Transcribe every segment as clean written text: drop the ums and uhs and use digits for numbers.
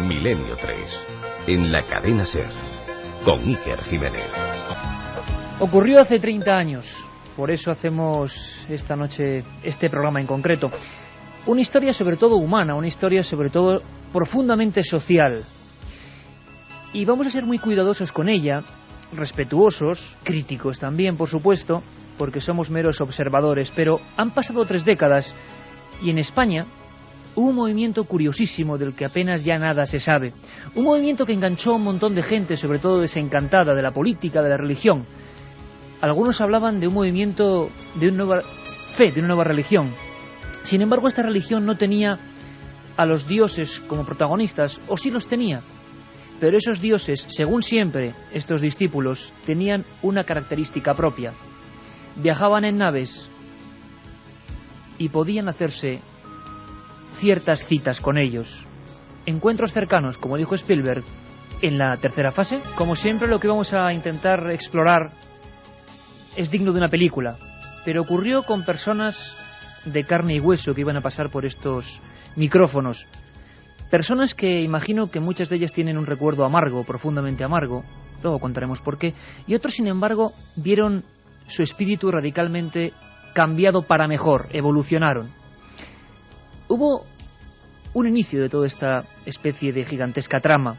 Milenio 3, en la cadena SER, con Iker Jiménez. Ocurrió hace 30 años, por eso hacemos esta noche este programa en concreto. Una historia sobre todo humana, una historia sobre todo profundamente social. Y vamos a ser muy cuidadosos con ella, respetuosos, críticos también, por supuesto, porque somos meros observadores, pero han pasado 3 décadas y en España hubo un movimiento curiosísimo del que apenas ya nada se sabe. Un movimiento que enganchó a un montón de gente, sobre todo desencantada de la política, de la religión. Algunos hablaban de un movimiento de una nueva fe, de una nueva religión. Sin embargo, esta religión no tenía a los dioses como protagonistas, o sí los tenía. Pero esos dioses, según siempre, estos discípulos, tenían una característica propia. Viajaban en naves y podían hacerse ciertas citas con ellos. Encuentros cercanos, como dijo Spielberg, en la tercera fase. Como siempre, lo que vamos a intentar explorar es digno de una película, pero ocurrió con personas de carne y hueso que iban a pasar por estos micrófonos. Personas que imagino que muchas de ellas tienen un recuerdo amargo, profundamente amargo, luego contaremos por qué, y otros, sin embargo, vieron su espíritu radicalmente cambiado para mejor, evolucionaron. Hubo un inicio de toda esta especie de gigantesca trama.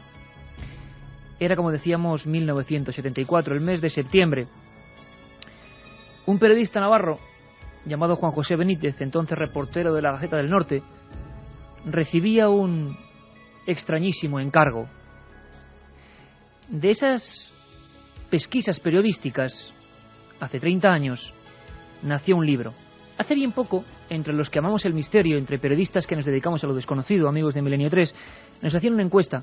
Era, como decíamos, 1974, el mes de septiembre. Un periodista navarro llamado Juan José Benítez, entonces reportero de la Gaceta del Norte, recibía un extrañísimo encargo. De esas pesquisas periodísticas, hace 30 años, nació un libro. Hace bien poco, entre los que amamos el misterio, entre periodistas que nos dedicamos a lo desconocido, amigos de Milenio 3, nos hacían una encuesta,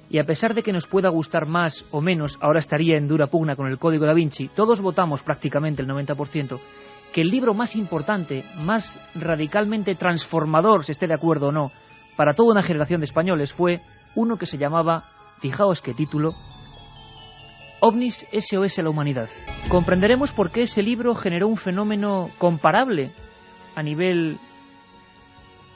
y a pesar de que nos pueda gustar más o menos, ahora estaría en dura pugna con el Código Da Vinci, todos votamos prácticamente el 90%, que el libro más importante, más radicalmente transformador, se esté de acuerdo o no, para toda una generación de españoles, fue uno que se llamaba, fijaos qué título, OVNIS SOS a la humanidad. Comprenderemos por qué ese libro generó un fenómeno comparable a nivel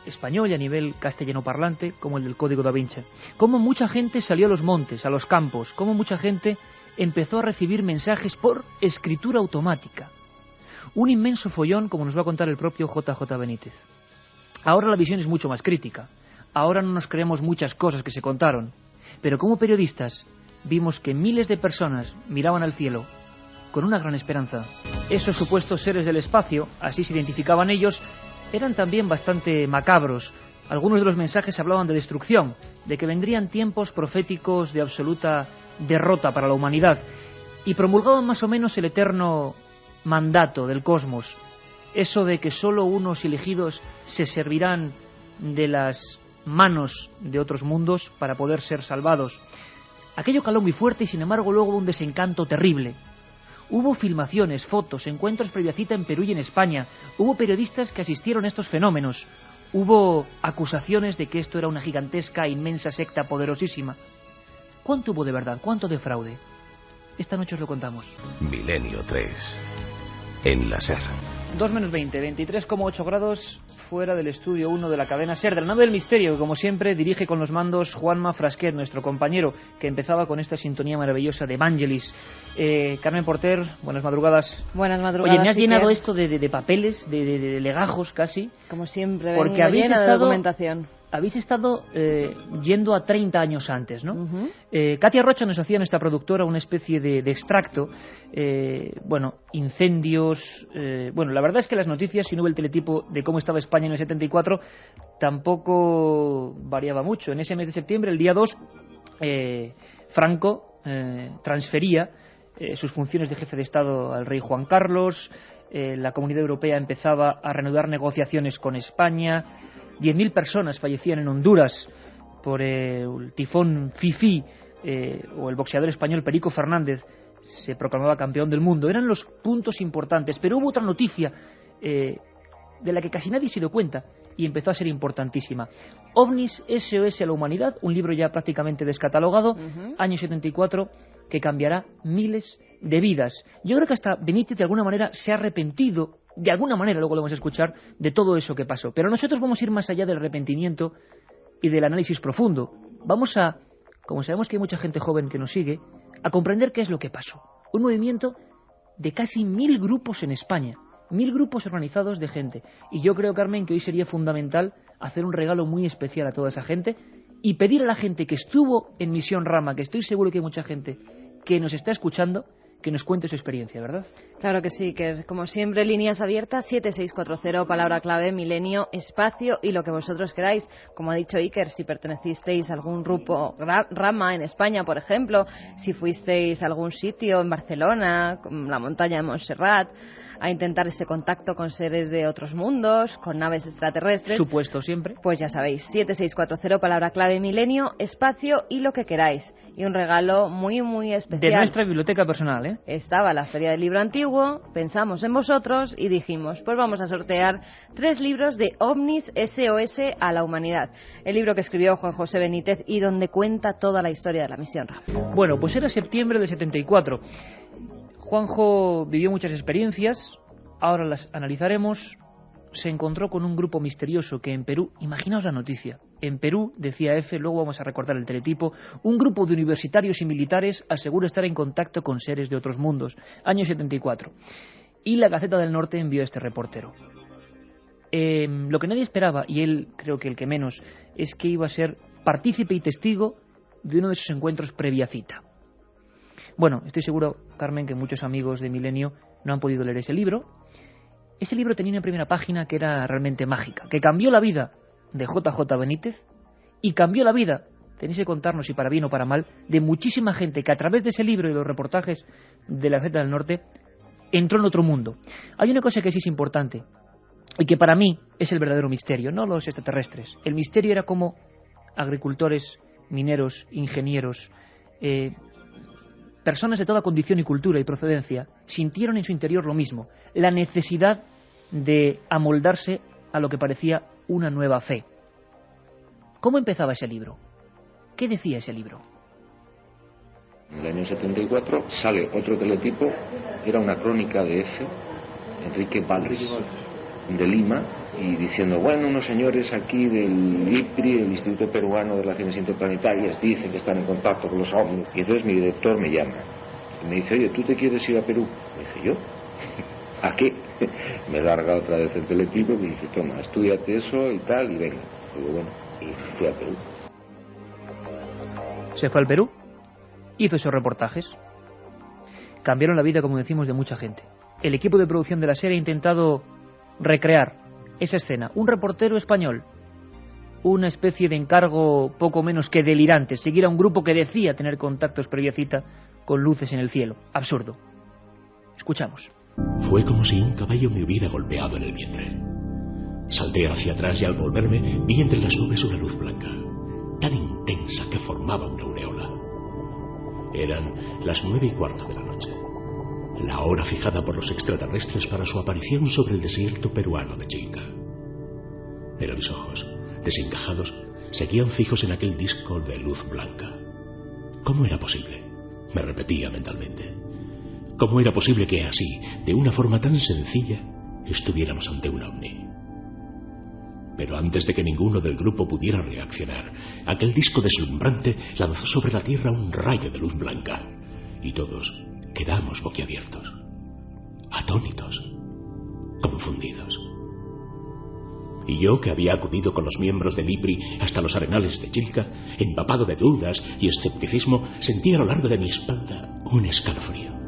español y a nivel castellano parlante como el del Código Da Vinci. Cómo mucha gente salió a los montes, a los campos, cómo mucha gente empezó a recibir mensajes por escritura automática. Un inmenso follón, como nos va a contar el propio JJ Benítez. Ahora la visión es mucho más crítica. Ahora no nos creemos muchas cosas que se contaron. Pero como periodistas vimos que miles de personas miraban al cielo con una gran esperanza. Esos supuestos seres del espacio, así se identificaban ellos, eran también bastante macabros. Algunos de los mensajes hablaban de destrucción, de que vendrían tiempos proféticos de absoluta derrota para la humanidad, y promulgaban más o menos el eterno mandato del cosmos, eso de que solo unos elegidos se servirán de las manos de otros mundos para poder ser salvados. Aquello caló muy fuerte y sin embargo luego hubo un desencanto terrible. Hubo filmaciones, fotos, encuentros previa cita en Perú y en España. Hubo periodistas que asistieron a estos fenómenos. Hubo acusaciones de que esto era una gigantesca, inmensa secta poderosísima. ¿Cuánto hubo de verdad? ¿Cuánto de fraude? Esta noche os lo contamos. Milenio 3, en la SER. 2 menos 20, 23,8 grados fuera del estudio 1 de la cadena SER, del nave del misterio, que como siempre dirige con los mandos Juanma Frasquet, nuestro compañero, que empezaba con esta sintonía maravillosa de Vangelis. Carmen Porter, buenas madrugadas. Buenas madrugadas. Oye, me has llenado esto de papeles, de legajos casi. Como siempre, porque vengo llena de documentación. Habéis estado yendo a 30 años antes, ¿no? Katia Rocha nos hacía, nuestra productora, una especie de extracto. Incendios. La verdad es que las noticias, si no hubo el teletipo de cómo estaba España en el 74, tampoco variaba mucho. En ese mes de septiembre, el día 2, Franco transfería sus funciones de jefe de Estado al rey Juan Carlos. La Comunidad Europea empezaba a reanudar negociaciones con España. 10.000 personas fallecían en Honduras por el tifón Fifi, o el boxeador español Perico Fernández se proclamaba campeón del mundo. Eran los puntos importantes, pero hubo otra noticia de la que casi nadie se dio cuenta y empezó a ser importantísima. OVNIS SOS a la humanidad, un libro ya prácticamente descatalogado, año 74, que cambiará miles de vidas. Yo creo que hasta Benítez de alguna manera se ha arrepentido, de alguna manera, luego lo vamos a escuchar, de todo eso que pasó. Pero nosotros vamos a ir más allá del arrepentimiento y del análisis profundo. Vamos a, como sabemos que hay mucha gente joven que nos sigue, a comprender qué es lo que pasó. Un movimiento de casi 1000 grupos en España, 1000 grupos organizados de gente. Y yo creo, Carmen, que hoy sería fundamental hacer un regalo muy especial a toda esa gente y pedir a la gente que estuvo en Misión Rama, que estoy seguro que hay mucha gente que nos está escuchando, que nos cuente su experiencia, ¿verdad? Claro que sí, que como siempre, líneas abiertas, 7640, palabra clave, milenio, espacio y lo que vosotros queráis. Como ha dicho Iker, si pertenecisteis a algún grupo Rama en España, por ejemplo, si fuisteis a algún sitio en Barcelona, la montaña de Montserrat, a intentar ese contacto con seres de otros mundos, con naves extraterrestres. Supuesto siempre. Pues ya sabéis, 7640, palabra clave, milenio, espacio y lo que queráis. Y un regalo muy, muy especial. De nuestra biblioteca personal, ¿eh? Estaba la Feria del Libro Antiguo, pensamos en vosotros y dijimos, pues vamos a sortear 3 libros de OVNIs SOS a la humanidad. El libro que escribió Juan José Benítez y donde cuenta toda la historia de la misión Rama. Bueno, pues era septiembre del 74. Juanjo vivió muchas experiencias, ahora las analizaremos. Se encontró con un grupo misterioso que en Perú, imaginaos la noticia, en Perú, decía F, luego vamos a recordar el teletipo, un grupo de universitarios y militares asegura estar en contacto con seres de otros mundos, año 74. Y la Gaceta del Norte envió a este reportero. Lo que nadie esperaba, y él creo que el que menos, es que iba a ser partícipe y testigo de uno de esos encuentros previa cita. Bueno, estoy seguro, Carmen, que muchos amigos de Milenio no han podido leer ese libro. Ese libro tenía una primera página que era realmente mágica, que cambió la vida de JJ Benítez y cambió la vida, tenéis que contarnos si para bien o para mal, de muchísima gente que a través de ese libro y los reportajes de la Gaceta del Norte entró en otro mundo. Hay una cosa que sí es importante y que para mí es el verdadero misterio, no los extraterrestres. El misterio era cómo agricultores, mineros, ingenieros, personas de toda condición y cultura y procedencia sintieron en su interior lo mismo, la necesidad de amoldarse a lo que parecía una nueva fe. ¿Cómo empezaba ese libro? ¿Qué decía ese libro? En el año 74 sale otro teletipo, era una crónica de F, Enrique Valls, de Lima, y diciendo, bueno, unos señores aquí del IPRI, el Instituto Peruano de Relaciones Interplanetarias, dicen que están en contacto con los ovnis. Y entonces mi director me llama y me dice, oye, ¿tú te quieres ir a Perú? Me dije, ¿yo? ¿A qué? Me larga otra vez el teletipo y me dice, toma, estúdiate eso y tal, y venga. Digo, bueno, y fui a Perú. Se fue al Perú, hizo esos reportajes, cambiaron la vida, como decimos, de mucha gente. El equipo de producción de la serie ha intentado recrear esa escena. Un reportero español, una especie de encargo poco menos que delirante, seguir a un grupo que decía tener contactos previa cita con luces en el cielo. Absurdo. Escuchamos. Fue como si un caballo me hubiera golpeado en el vientre. Salté hacia atrás y al volverme vi entre las nubes una luz blanca, tan intensa que formaba una aureola. Eran las 9:15 de la noche, la hora fijada por los extraterrestres para su aparición sobre el desierto peruano de Chilca. Pero mis ojos, desencajados, seguían fijos en aquel disco de luz blanca. ¿Cómo era posible? Me repetía mentalmente. ¿Cómo era posible que así, de una forma tan sencilla, estuviéramos ante un ovni? Pero antes de que ninguno del grupo pudiera reaccionar, aquel disco deslumbrante lanzó sobre la Tierra un rayo de luz blanca, y todos quedamos boquiabiertos, atónitos, confundidos. Y yo, que había acudido con los miembros del IPRI hasta los arenales de Chilca, empapado de dudas y escepticismo, sentí a lo largo de mi espalda un escalofrío.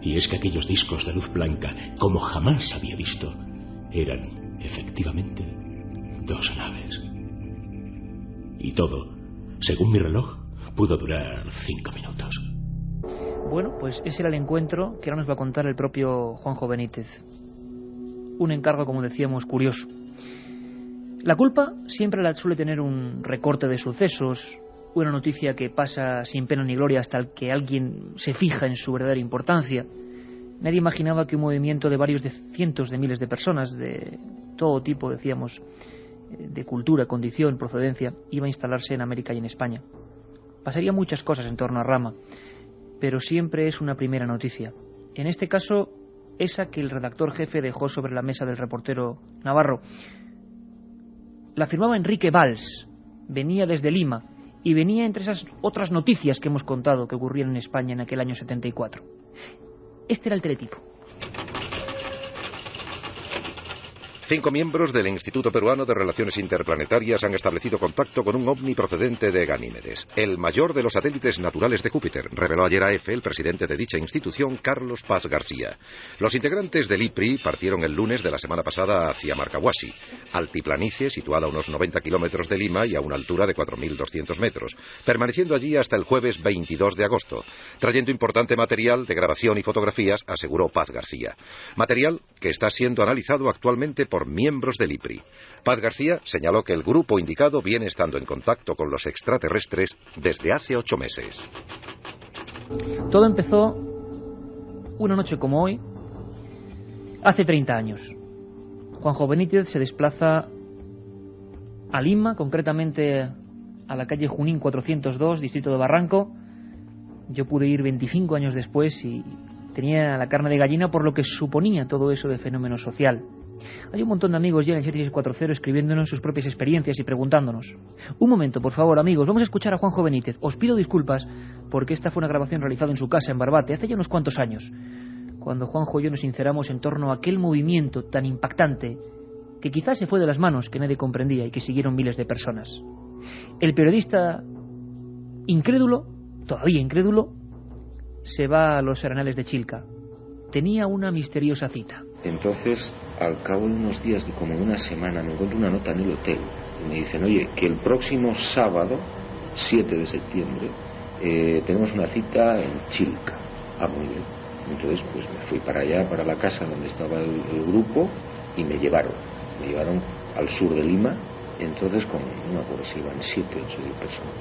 Y es que aquellos discos de luz blanca, como jamás había visto, eran, efectivamente, 2 naves. Y todo, según mi reloj, pudo durar 5 minutos. Bueno, pues ese era el encuentro que ahora nos va a contar el propio Juanjo Benítez. Un encargo, como decíamos, curioso. La culpa siempre la suele tener un recorte de sucesos, una noticia que pasa sin pena ni gloria hasta que alguien se fija en su verdadera importancia. Nadie imaginaba que un movimiento de varios de cientos de miles de personas, de todo tipo, decíamos, de cultura, condición, procedencia, iba a instalarse en América y en España. Pasarían muchas cosas en torno a Rama, pero siempre es una primera noticia. En este caso, esa que el redactor jefe dejó sobre la mesa del reportero Navarro. La firmaba Enrique Valls, venía desde Lima y venía entre esas otras noticias que hemos contado que ocurrieron en España en aquel año 74. Este era el teletipo. 5 miembros del Instituto Peruano de Relaciones Interplanetarias han establecido contacto con un ovni procedente de Ganímedes, el mayor de los satélites naturales de Júpiter, reveló ayer a EFE el presidente de dicha institución, Carlos Paz García. Los integrantes del IPRI partieron el lunes de la semana pasada hacia Marcahuasi, altiplanicie situada a unos 90 kilómetros de Lima y a una altura de 4.200 metros, permaneciendo allí hasta el jueves 22 de agosto, trayendo importante material de grabación y fotografías, aseguró Paz García. Material que está siendo analizado actualmente por miembros del IPRI. Paz García señaló que el grupo indicado viene estando en contacto con los extraterrestres desde hace 8 meses. Todo empezó una noche como hoy, hace 30 años. Juanjo Benítez se desplaza a Lima, concretamente a la calle Junín 402, distrito de Barranco. Yo pude ir 25 años después y tenía la carne de gallina por lo que suponía todo eso de fenómeno social. Hay un montón de amigos ya en el 7640 escribiéndonos sus propias experiencias y preguntándonos. Un momento, por favor, amigos, vamos a escuchar a Juanjo Benítez. Os pido disculpas porque esta fue una grabación realizada en su casa en Barbate hace ya unos cuantos años, cuando Juanjo y yo nos sinceramos en torno a aquel movimiento tan impactante que quizás se fue de las manos, que nadie comprendía y que siguieron miles de personas. El periodista incrédulo, todavía incrédulo, se va a los Arenales de Chilca. Tenía una misteriosa cita. Entonces, al cabo de unos días, como de una semana, me encuentro una nota en el hotel y me dicen, oye, que el próximo sábado, 7 de septiembre, tenemos una cita en Chilca. Ah, muy bien. Entonces, pues me fui para allá, para la casa donde estaba el grupo, y me llevaron al sur de Lima. Entonces, no me acuerdo si iban 7 o 8 personas.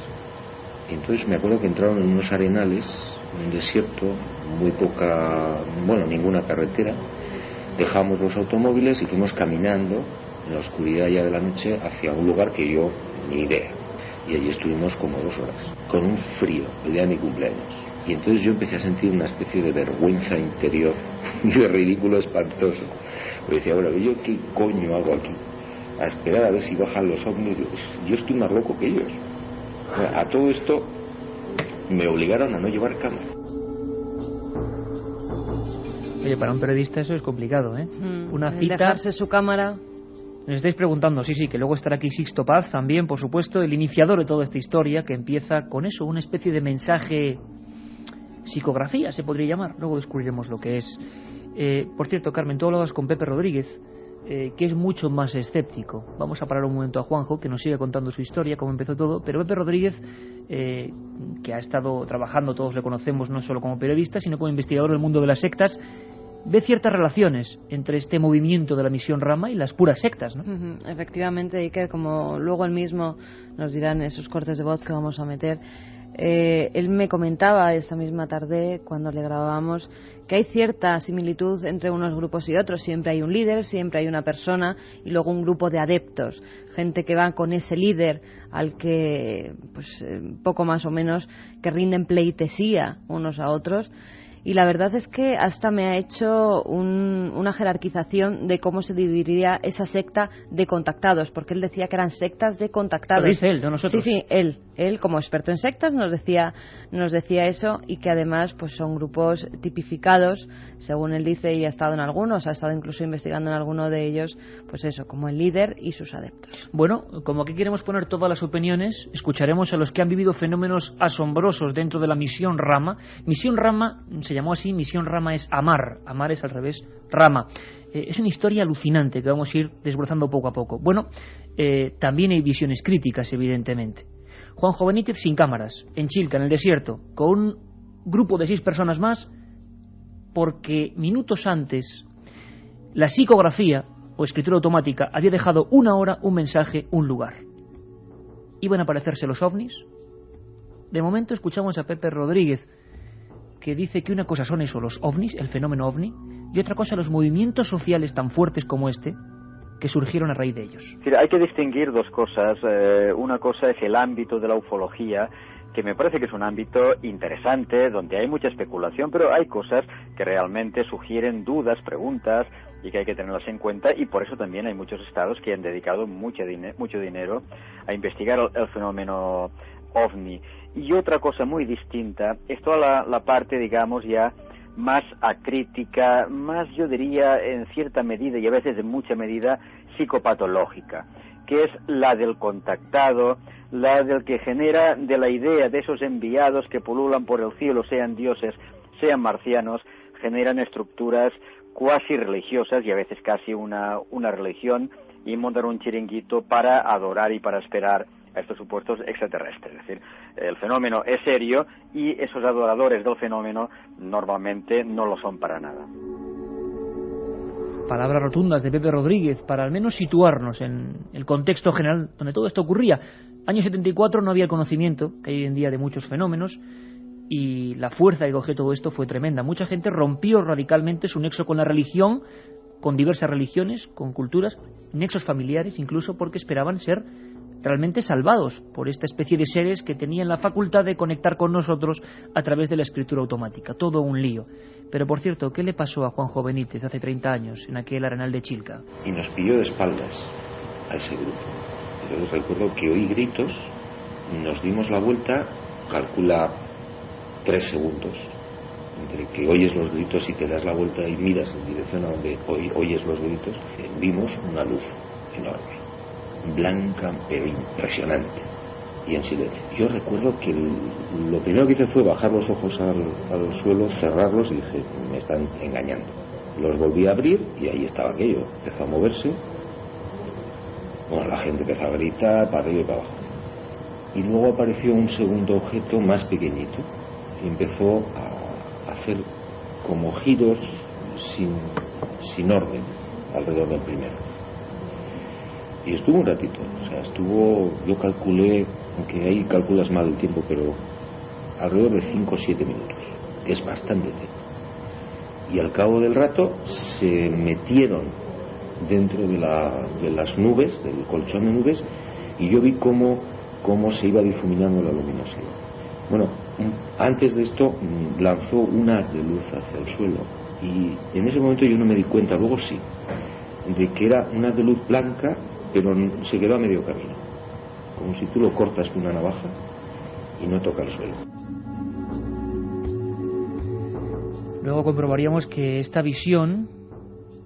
Entonces me acuerdo que entraron en unos arenales, en un desierto, ninguna carretera. Dejamos los automóviles y fuimos caminando en la oscuridad ya de la noche hacia un lugar que yo ni idea. Y allí estuvimos como 2 horas, con un frío, el día de mi cumpleaños. Y entonces yo empecé a sentir una especie de vergüenza interior y de ridículo espantoso. Porque decía, bueno, ¿yo qué coño hago aquí? A esperar a ver si bajan los ovnis. Yo estoy más loco que ellos. A todo esto me obligaron a no llevar cámara. Oye, para un periodista eso es complicado, ¿eh? Una cita... Dejarse su cámara... Nos estáis preguntando, sí, que luego estará aquí Sixto Paz también, por supuesto, el iniciador de toda esta historia, que empieza con eso, una especie de mensaje... psicografía, se podría llamar. Luego descubriremos lo que es. Por cierto, Carmen, tú hablabas con Pepe Rodríguez, que es mucho más escéptico. Vamos a parar un momento a Juanjo, que nos sigue contando su historia, cómo empezó todo. Pero Pepe Rodríguez, que ha estado trabajando, todos le conocemos, no solo como periodista, sino como investigador del mundo de las sectas, ve ciertas relaciones entre este movimiento de la misión Rama y las puras sectas, ¿no? Efectivamente, Iker, como luego él mismo nos dirá en esos cortes de voz que vamos a meter, él me comentaba esta misma tarde, cuando le grabábamos, que hay cierta similitud entre unos grupos y otros. Siempre hay un líder, siempre hay una persona y luego un grupo de adeptos, gente que va con ese líder al que, pues, poco más o menos, que rinden pleitesía unos a otros. Y la verdad es que hasta me ha hecho una jerarquización de cómo se dividiría esa secta de contactados, porque él decía que eran sectas de contactados. Lo dice él, no nosotros. Sí, él como experto en sectas nos decía eso, y que además pues son grupos tipificados, según él dice, y ha estado en algunos, ha estado incluso investigando en alguno de ellos, pues eso, como el líder y sus adeptos. Bueno, como aquí queremos poner todas las opiniones, escucharemos a los que han vivido fenómenos asombrosos dentro de la misión Rama. Misión Rama se llamó así, misión Rama es amar es al revés, Rama. Es una historia alucinante que vamos a ir desbrozando poco a poco. Bueno, también hay visiones críticas, evidentemente. Juanjo Benítez sin cámaras, en Chilca, en el desierto, con un grupo de 6 personas más, porque minutos antes la psicografía o escritura automática había dejado una hora, un mensaje, un lugar. ¿Iban a aparecerse los ovnis? De momento escuchamos a Pepe Rodríguez, que dice que una cosa son eso, los ovnis, el fenómeno ovni, y otra cosa los movimientos sociales tan fuertes como este, que surgieron a raíz de ellos. Hay que distinguir 2 cosas. Una cosa es el ámbito de la ufología, que me parece que es un ámbito interesante, donde hay mucha especulación, pero hay cosas que realmente sugieren dudas, preguntas, y que hay que tenerlas en cuenta, y por eso también hay muchos estados que han dedicado mucho dinero a investigar el fenómeno OVNI. Y otra cosa muy distinta es toda la parte, digamos, ya más acrítica, más, yo diría, en cierta medida y a veces en mucha medida psicopatológica, que es la del contactado, la del que genera de la idea de esos enviados que pululan por el cielo, sean dioses, sean marcianos, generan estructuras cuasi religiosas y a veces casi una religión, y montan un chiringuito para adorar y para esperar a estos supuestos extraterrestres. Es decir, el fenómeno es serio y esos adoradores del fenómeno normalmente no lo son para nada. Palabras rotundas de Pepe Rodríguez para al menos situarnos en el contexto general donde todo esto ocurría. Año 74 no había el conocimiento que hay hoy en día de muchos fenómenos, y la fuerza que cogió todo esto fue tremenda. Mucha gente rompió radicalmente su nexo con la religión, con diversas religiones, con culturas, nexos familiares incluso, porque esperaban ser realmente salvados por esta especie de seres que tenían la facultad de conectar con nosotros a través de la escritura automática. Todo un lío. Pero por cierto, ¿qué le pasó a Juanjo Benítez hace 30 años en aquel Arenal de Chilca? Y nos pilló de espaldas a ese grupo. Entonces recuerdo que oí gritos, nos dimos la vuelta, calcula 3 segundos, entre que oyes los gritos y te das la vuelta y miras en dirección a donde oyes los gritos, vimos una luz enorme, blanca pero impresionante, y en silencio. Yo recuerdo que lo primero que hice fue bajar los ojos al suelo, cerrarlos, y dije, me están engañando. Los volví a abrir y ahí estaba aquello, empezó a moverse. Bueno, la gente empezó a gritar para arriba y para abajo, y luego apareció un segundo objeto más pequeñito y empezó a hacer como giros sin orden alrededor del primero. Y estuvo un ratito, o sea, yo calculé, aunque ahí calculas mal el tiempo, pero alrededor de 5 o 7 minutos, que es bastante tiempo. Y al cabo del rato se metieron dentro de las nubes, del colchón de nubes, y yo vi cómo se iba difuminando la luminosidad. Bueno, antes de esto lanzó un haz de luz hacia el suelo, y en ese momento yo no me di cuenta, luego sí, de que era un haz de luz blanca, pero se quedó a medio camino, como si tú lo cortas con una navaja y no toca el suelo. Luego comprobaríamos que esta visión,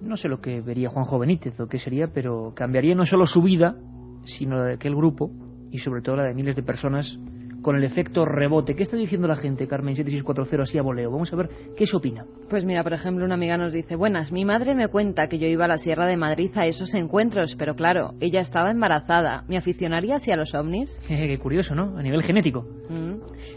no sé lo que vería Juanjo Benítez o qué sería, pero cambiaría no solo su vida, sino la de aquel grupo y sobre todo la de miles de personas, con el efecto rebote. ¿Qué está diciendo la gente, Carmen 7640, así a voleo? Vamos a ver qué se opina. Pues mira, por ejemplo, una amiga nos dice: buenas, mi madre me cuenta que yo iba a la Sierra de Madrid a esos encuentros, pero claro, ella estaba embarazada. ¿Me aficionaría así a los ovnis? Qué curioso, ¿no? A nivel genético.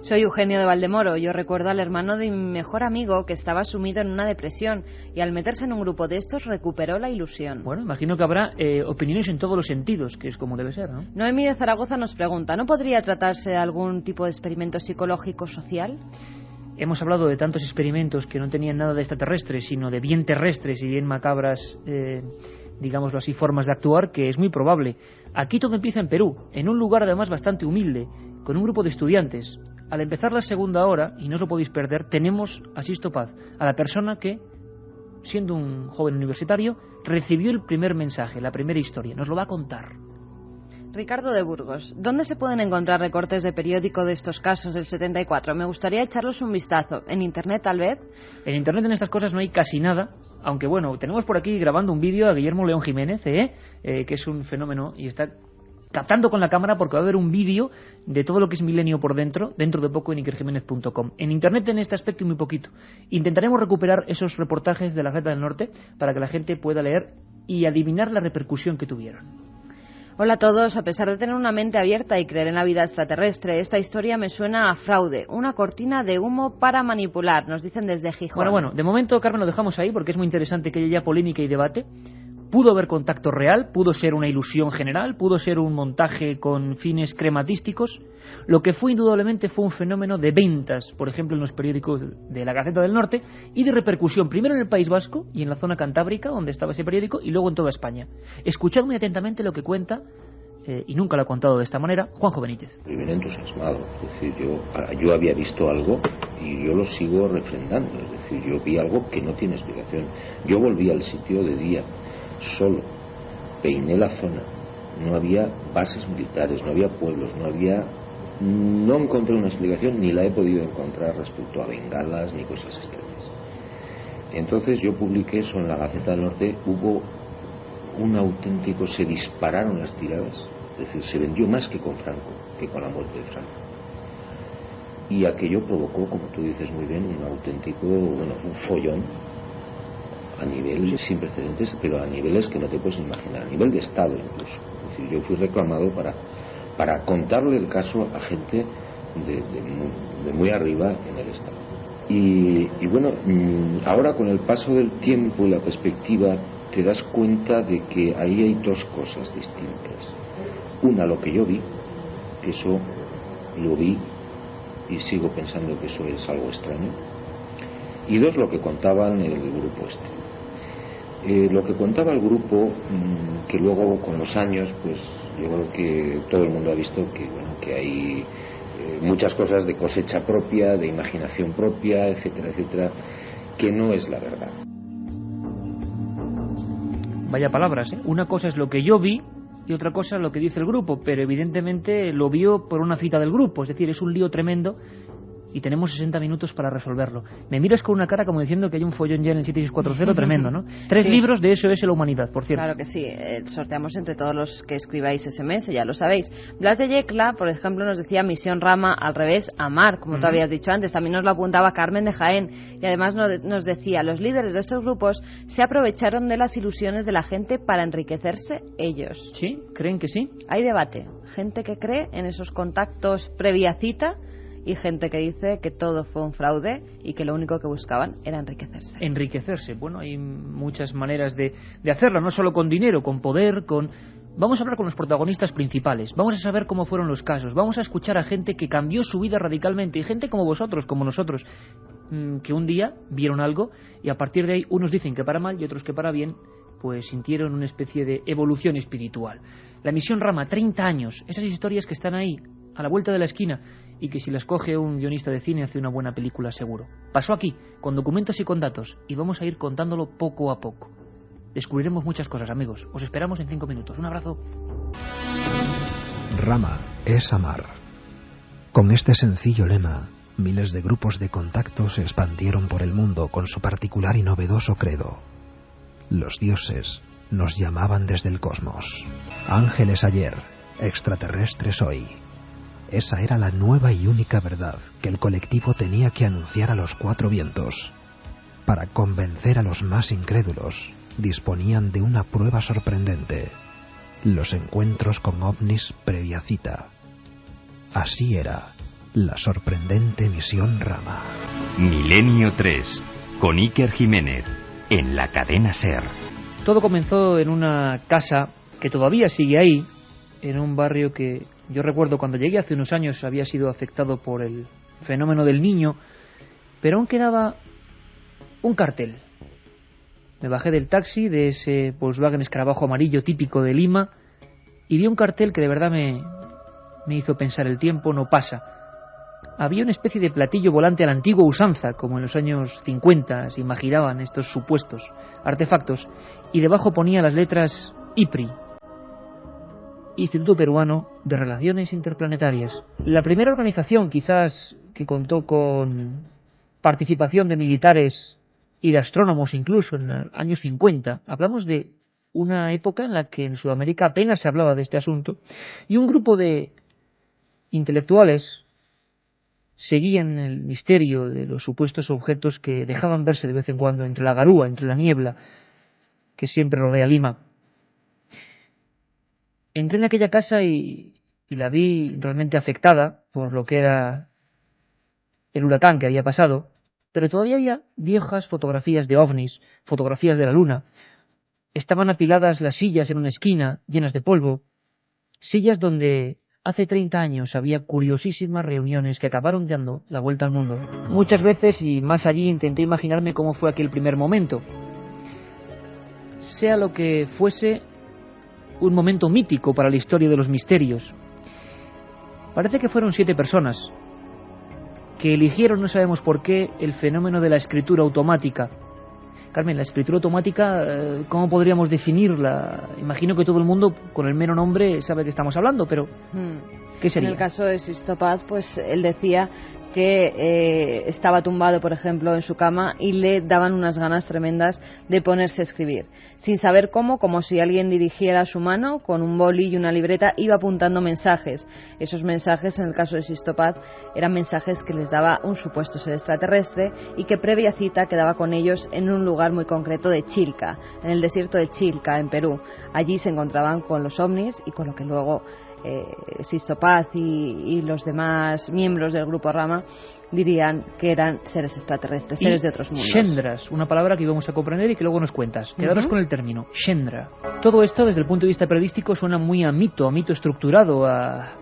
Soy Eugenio de Valdemoro. Yo recuerdo al hermano de mi mejor amigo que estaba sumido en una depresión y al meterse en un grupo de estos recuperó la ilusión. Bueno, imagino que habrá opiniones en todos los sentidos, que es como debe ser, ¿no? Noemí de Zaragoza nos pregunta: ¿no podría tratarse de algún tipo de experimento psicológico social? Hemos hablado de tantos experimentos que no tenían nada de extraterrestres, sino de bien terrestres y bien macabras, digámoslo así, formas de actuar, que es muy probable. Aquí todo empieza en Perú, en un lugar además bastante humilde, con un grupo de estudiantes. Al empezar la segunda hora, y no os lo podéis perder, tenemos a Sisto Paz, a la persona que, siendo un joven universitario, recibió el primer mensaje, la primera historia. Nos lo va a contar. Ricardo de Burgos: ¿dónde se pueden encontrar recortes de periódico de estos casos del 74? Me gustaría echarlos un vistazo. ¿En internet tal vez? En internet en estas cosas no hay casi nada, aunque bueno, tenemos por aquí grabando un vídeo a Guillermo León Jiménez, que es un fenómeno y está captando con la cámara, porque va a haber un vídeo de todo lo que es Milenio por dentro de poco en ikerjiménez.com. En internet en este aspecto muy poquito. Intentaremos recuperar esos reportajes de la Gaceta del Norte para que la gente pueda leer y adivinar la repercusión que tuvieron. Hola a todos. A pesar de tener una mente abierta y creer en la vida extraterrestre, esta historia me suena a fraude, una cortina de humo para manipular, nos dicen desde Gijón. Bueno, de momento, Carmen, lo dejamos ahí porque es muy interesante que haya polémica y debate. Pudo haber contacto real, pudo ser una ilusión general, pudo ser un montaje con fines crematísticos. Lo que fue indudablemente fue un fenómeno de ventas, por ejemplo en los periódicos de la Gaceta del Norte, y de repercusión primero en el País Vasco y en la zona cantábrica donde estaba ese periódico, y luego en toda España. Escuchad muy atentamente lo que cuenta y nunca lo ha contado de esta manera, Juanjo Benítez. Estoy bien entusiasmado, es decir, yo había visto algo y yo lo sigo refrendando, es decir, yo vi algo que no tiene explicación. Yo volví al sitio de día, solo, peiné la zona, no había bases militares, no había pueblos, no encontré una explicación ni la he podido encontrar respecto a bengalas ni cosas extrañas. Entonces yo publiqué eso en la Gaceta del Norte, hubo un auténtico, se dispararon las tiradas, es decir, se vendió más que con Franco, que con la muerte de Franco. Y aquello provocó, como tú dices muy bien, un auténtico, un follón a nivel sin precedentes, pero a niveles que no te puedes imaginar, a nivel de Estado incluso. Es decir, yo fui reclamado para contarle el caso a gente de muy arriba en el Estado. Y bueno, ahora con el paso del tiempo y la perspectiva te das cuenta de que ahí hay dos cosas distintas. Una, lo que yo vi, que eso lo vi y sigo pensando que eso es algo extraño. Y dos, lo que contaban el grupo este. Lo que contaba el grupo, que luego con los años, pues yo creo que todo el mundo ha visto que hay muchas cosas de cosecha propia, de imaginación propia, etcétera, etcétera, que no es la verdad. Vaya palabras, ¿eh? Una cosa es lo que yo vi y otra cosa es lo que dice el grupo, pero evidentemente lo vio por una cita del grupo, es decir, es un lío tremendo y tenemos 60 minutos para resolverlo. Me miras con una cara como diciendo que hay un follón ya en el 7640 tremendo, ¿no? 3 libros de SOS la humanidad, por cierto. Claro que sí, sorteamos entre todos los que escribáis SMS, ya lo sabéis. Blas de Yecla, por ejemplo, nos decía Misión Rama, al revés, amar, como tú habías dicho antes. También nos lo apuntaba Carmen de Jaén. Y además nos decía, los líderes de estos grupos se aprovecharon de las ilusiones de la gente para enriquecerse ellos. ¿Sí? ¿Creen que sí? Hay debate. Gente que cree en esos contactos previa cita y gente que dice que todo fue un fraude y que lo único que buscaban era enriquecerse. Enriquecerse. Bueno, hay muchas maneras de hacerlo, no solo con dinero, con poder, con... Vamos a hablar con los protagonistas principales, vamos a saber cómo fueron los casos, vamos a escuchar a gente que cambió su vida radicalmente y gente como vosotros, como nosotros, que un día vieron algo y a partir de ahí unos dicen que para mal y otros que para bien, pues sintieron una especie de evolución espiritual. La Misión Rama, 30 años, esas historias que están ahí, a la vuelta de la esquina, y que si las coge un guionista de cine hace una buena película seguro. Pasó aquí, con documentos y con datos, y vamos a ir contándolo poco a poco. Descubriremos muchas cosas, amigos. Os esperamos en 5 minutos. Un abrazo. Rama es amar. Con este sencillo lema, miles de grupos de contacto se expandieron por el mundo con su particular y novedoso credo. Los dioses nos llamaban desde el cosmos. Ángeles ayer, extraterrestres hoy. Esa era la nueva y única verdad que el colectivo tenía que anunciar a los 4 vientos. Para convencer a los más incrédulos, disponían de una prueba sorprendente: los encuentros con ovnis previa cita. Así era la sorprendente Misión Rama. Milenio 3, con Iker Jiménez, en la cadena SER. Todo comenzó en una casa que todavía sigue ahí, en un barrio que yo recuerdo cuando llegué hace unos años había sido afectado por el fenómeno del Niño, pero aún quedaba un cartel. Me bajé del taxi, de ese Volkswagen Escarabajo amarillo típico de Lima, y vi un cartel que de verdad me hizo pensar: el tiempo no pasa. Había una especie de platillo volante a la antigua usanza, como en los años 50 se imaginaban estos supuestos artefactos, y debajo ponía las letras IPRI, Instituto Peruano de Relaciones Interplanetarias. La primera organización quizás que contó con participación de militares y de astrónomos incluso en los años 50. Hablamos de una época en la que en Sudamérica apenas se hablaba de este asunto, y un grupo de intelectuales seguían el misterio de los supuestos objetos que dejaban verse de vez en cuando entre la garúa, entre la niebla que siempre rodea Lima. Entré en aquella casa y la vi realmente afectada por lo que era el huracán que había pasado, pero todavía había viejas fotografías de ovnis, fotografías de la luna. Estaban apiladas las sillas en una esquina, llenas de polvo, sillas donde hace 30 años había curiosísimas reuniones que acabaron dando la vuelta al mundo. Muchas veces y más allí intenté imaginarme cómo fue aquel primer momento. Sea lo que fuese, un momento mítico para la historia de los misterios. Parece que fueron 7 personas que eligieron, no sabemos por qué, el fenómeno de la escritura automática. Carmen, la escritura automática, ¿cómo podríamos definirla? Imagino que todo el mundo, con el mero nombre, sabe de qué estamos hablando, pero ¿qué sería? En el caso de Sixto Paz, pues él decía que estaba tumbado, por ejemplo, en su cama y le daban unas ganas tremendas de ponerse a escribir. Sin saber cómo, como si alguien dirigiera su mano con un boli y una libreta, iba apuntando mensajes. Esos mensajes, en el caso de Sixto Paz, eran mensajes que les daba un supuesto ser extraterrestre y que previa cita quedaba con ellos en un lugar muy concreto de Chilca, en el desierto de Chilca, en Perú. Allí se encontraban con los ovnis y con lo que luego Sixto Paz y los demás miembros del grupo Rama dirían que eran seres extraterrestres, seres de otros mundos. Shendras, una palabra que íbamos a comprender y que luego nos cuentas. Quedaros con el término, Shendra. Todo esto, desde el punto de vista periodístico, suena muy a mito estructurado, a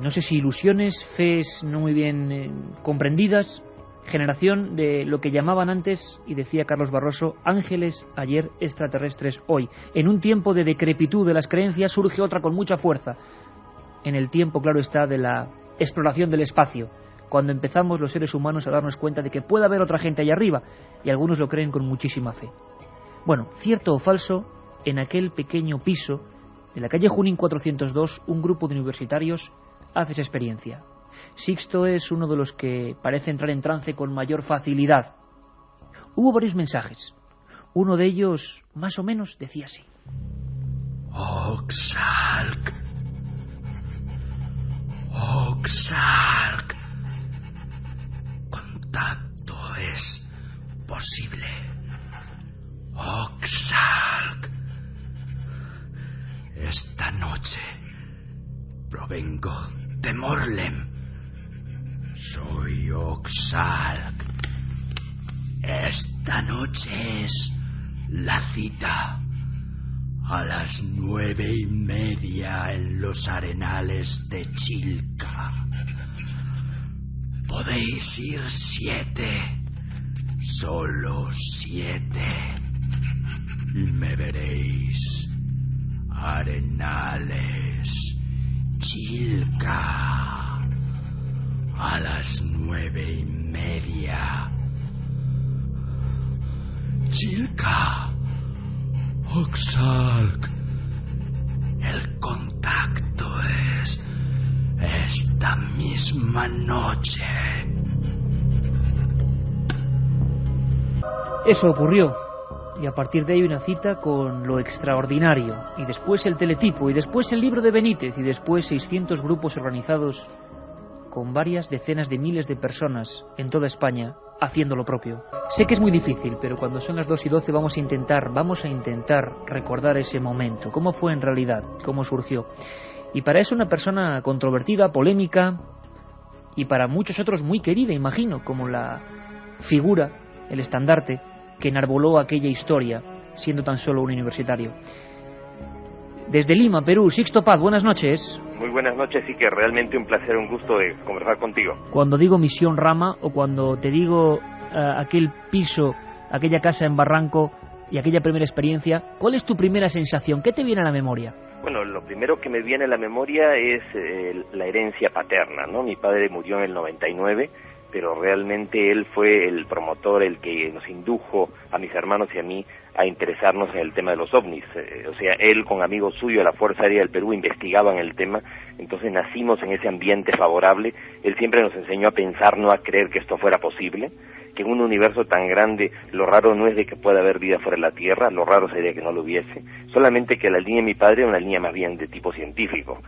no sé si ilusiones, fees no muy bien comprendidas, generación de lo que llamaban antes, y decía Carlos Barroso, ángeles ayer, extraterrestres hoy. En un tiempo de decrepitud de las creencias surge otra con mucha fuerza. En el tiempo, claro está, de la exploración del espacio, cuando empezamos los seres humanos a darnos cuenta de que puede haber otra gente allá arriba, y algunos lo creen con muchísima fe. Bueno, cierto o falso, en aquel pequeño piso de la calle Junín 402, un grupo de universitarios hace esa experiencia. Sixto es uno de los que parece entrar en trance con mayor facilidad. Hubo varios mensajes. Uno de ellos, más o menos, decía así: Oxalc. Oxalc. Contacto es posible. Oxalc. Esta noche provengo de Morlem. Soy Oxalc. Esta noche es la cita a las 9:30 en los arenales de Chilca. Podéis ir 7, solo 7, y me veréis. Arenales, Chilca, a las 9:30. Chilca, Oxalc. El contacto es esta misma noche. Eso ocurrió, y a partir de ahí una cita con lo extraordinario, y después el teletipo, y después el libro de Benítez, y después 600 grupos organizados con varias decenas de miles de personas en toda España haciendo lo propio. Sé que es muy difícil, pero cuando son las 2:12 vamos a intentar recordar ese momento, cómo fue en realidad, cómo surgió. Y para eso una persona controvertida, polémica, y para muchos otros muy querida, imagino, como la figura, el estandarte que enarboló aquella historia, siendo tan solo un universitario. Desde Lima, Perú, Sixto Paz, buenas noches. Muy buenas noches, y que realmente un placer, un gusto de conversar contigo. Cuando digo Misión Rama, o cuando te digo aquel piso, aquella casa en Barranco y aquella primera experiencia, ¿cuál es tu primera sensación? ¿Qué te viene a la memoria? Bueno, lo primero que me viene a la memoria es la herencia paterna, ¿no? Mi padre murió en el 99, pero realmente él fue el promotor, el que nos indujo a mis hermanos y a mí a interesarnos en el tema de los ovnis. O sea, él con amigos suyos de la Fuerza Aérea del Perú investigaban el tema, entonces nacimos en ese ambiente favorable. Él siempre nos enseñó a pensar, no a creer que esto fuera posible, que en un universo tan grande lo raro no es de que pueda haber vida fuera de la Tierra, lo raro sería que no lo hubiese, solamente que la línea de mi padre era una línea más bien de tipo científico.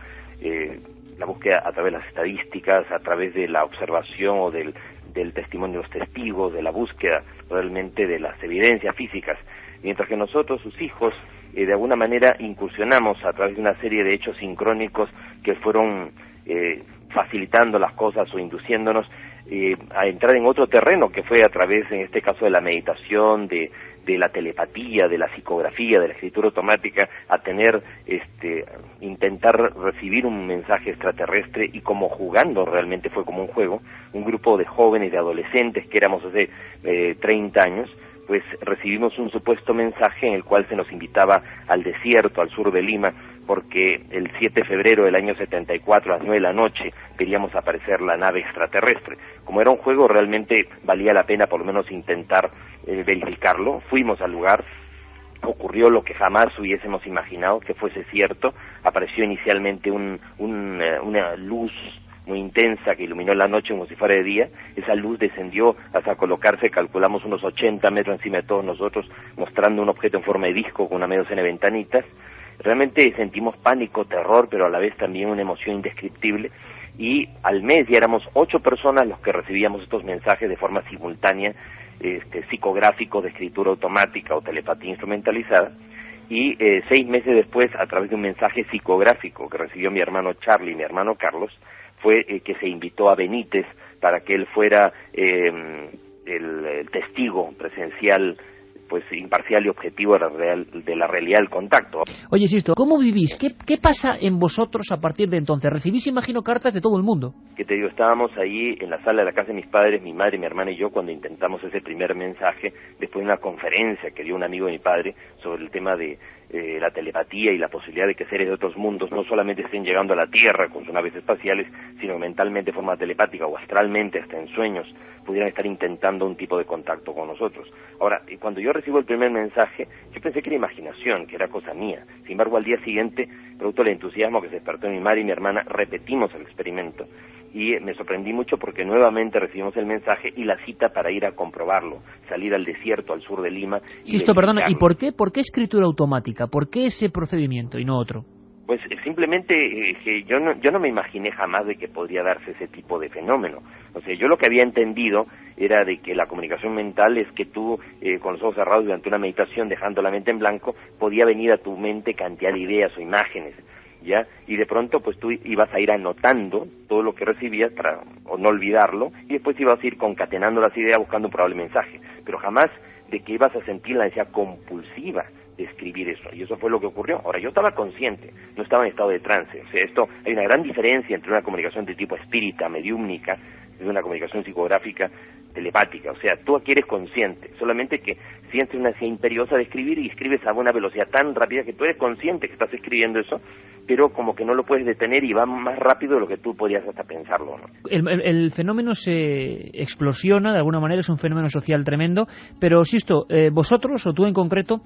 La búsqueda a través de las estadísticas, a través de la observación o del testimonio de los testigos, de la búsqueda realmente de las evidencias físicas, mientras que nosotros, sus hijos, de alguna manera incursionamos a través de una serie de hechos sincrónicos que fueron facilitando las cosas o induciéndonos a entrar en otro terreno, que fue a través, en este caso, de la meditación, de la telepatía, de la psicografía, de la escritura automática, a tener, intentar recibir un mensaje extraterrestre, y como jugando, realmente fue como un juego, un grupo de jóvenes, de adolescentes que éramos hace 30 años, pues recibimos un supuesto mensaje en el cual se nos invitaba al desierto, al sur de Lima, porque el 7 de febrero del año 74 a las 9 de la noche veríamos aparecer la nave extraterrestre. Como era un juego, realmente valía la pena por lo menos intentar verificarlo. Fuimos al lugar, ocurrió lo que jamás hubiésemos imaginado que fuese cierto. Apareció inicialmente una luz muy intensa que iluminó la noche como si fuera de día. Esa luz descendió hasta colocarse, calculamos, unos 80 metros encima de todos nosotros, mostrando un objeto en forma de disco con una media docena de ventanitas. Realmente sentimos pánico, terror, pero a la vez también una emoción indescriptible. Y al mes ya éramos 8 personas los que recibíamos estos mensajes de forma simultánea, psicográficos de escritura automática o telepatía instrumentalizada. Y 6 meses después, a través de un mensaje psicográfico que recibió mi hermano Charlie y mi hermano Carlos, fue que se invitó a Benítez para que él fuera el testigo presencial, pues imparcial y objetivo de la realidad del contacto. Oye, Sisto, ¿cómo vivís? ¿Qué pasa en vosotros a partir de entonces? Recibís, imagino, cartas de todo el mundo. Que te digo, estábamos ahí en la sala de la casa de mis padres, mi madre, mi hermana y yo, cuando intentamos ese primer mensaje, después de una conferencia que dio un amigo de mi padre sobre el tema de la telepatía y la posibilidad de que seres de otros mundos no solamente estén llegando a la Tierra con sus naves espaciales, sino mentalmente de forma telepática o astralmente, hasta en sueños, pudieran estar intentando un tipo de contacto con nosotros. Ahora, cuando yo recibo el primer mensaje, yo pensé que era imaginación, que era cosa mía. Sin embargo, al día siguiente, producto del entusiasmo que se despertó en mi madre y mi hermana, repetimos el experimento. Y me sorprendí mucho porque nuevamente recibimos el mensaje y la cita para ir a comprobarlo, salir al desierto, al sur de Lima. Sisto, perdona, ¿y por qué escritura automática? ¿Por qué ese procedimiento y no otro? Pues simplemente que yo no me imaginé jamás de que podría darse ese tipo de fenómeno. O sea, yo lo que había entendido era de que la comunicación mental es que tú, con los ojos cerrados durante una meditación, dejando la mente en blanco, podía venir a tu mente cantidad de ideas o imágenes, ¿ya? Y de pronto pues tú ibas a ir anotando todo lo que recibías para o no olvidarlo, y después ibas a ir concatenando las ideas buscando un probable mensaje, pero jamás de que ibas a sentir la necesidad compulsiva de escribir eso, y eso fue lo que ocurrió. Ahora, yo estaba consciente, no estaba en estado de trance. O sea, hay una gran diferencia entre una comunicación de tipo espírita, mediúmnica, y una comunicación psicográfica, telepática. O sea, tú aquí eres consciente, solamente que sientes una necesidad imperiosa de escribir y escribes a una velocidad tan rápida que tú eres consciente que estás escribiendo eso, pero como que no lo puedes detener y va más rápido de lo que tú podías hasta pensarlo, ¿no? El fenómeno se explosiona, de alguna manera es un fenómeno social tremendo, pero Sisto, vosotros, o tú en concreto,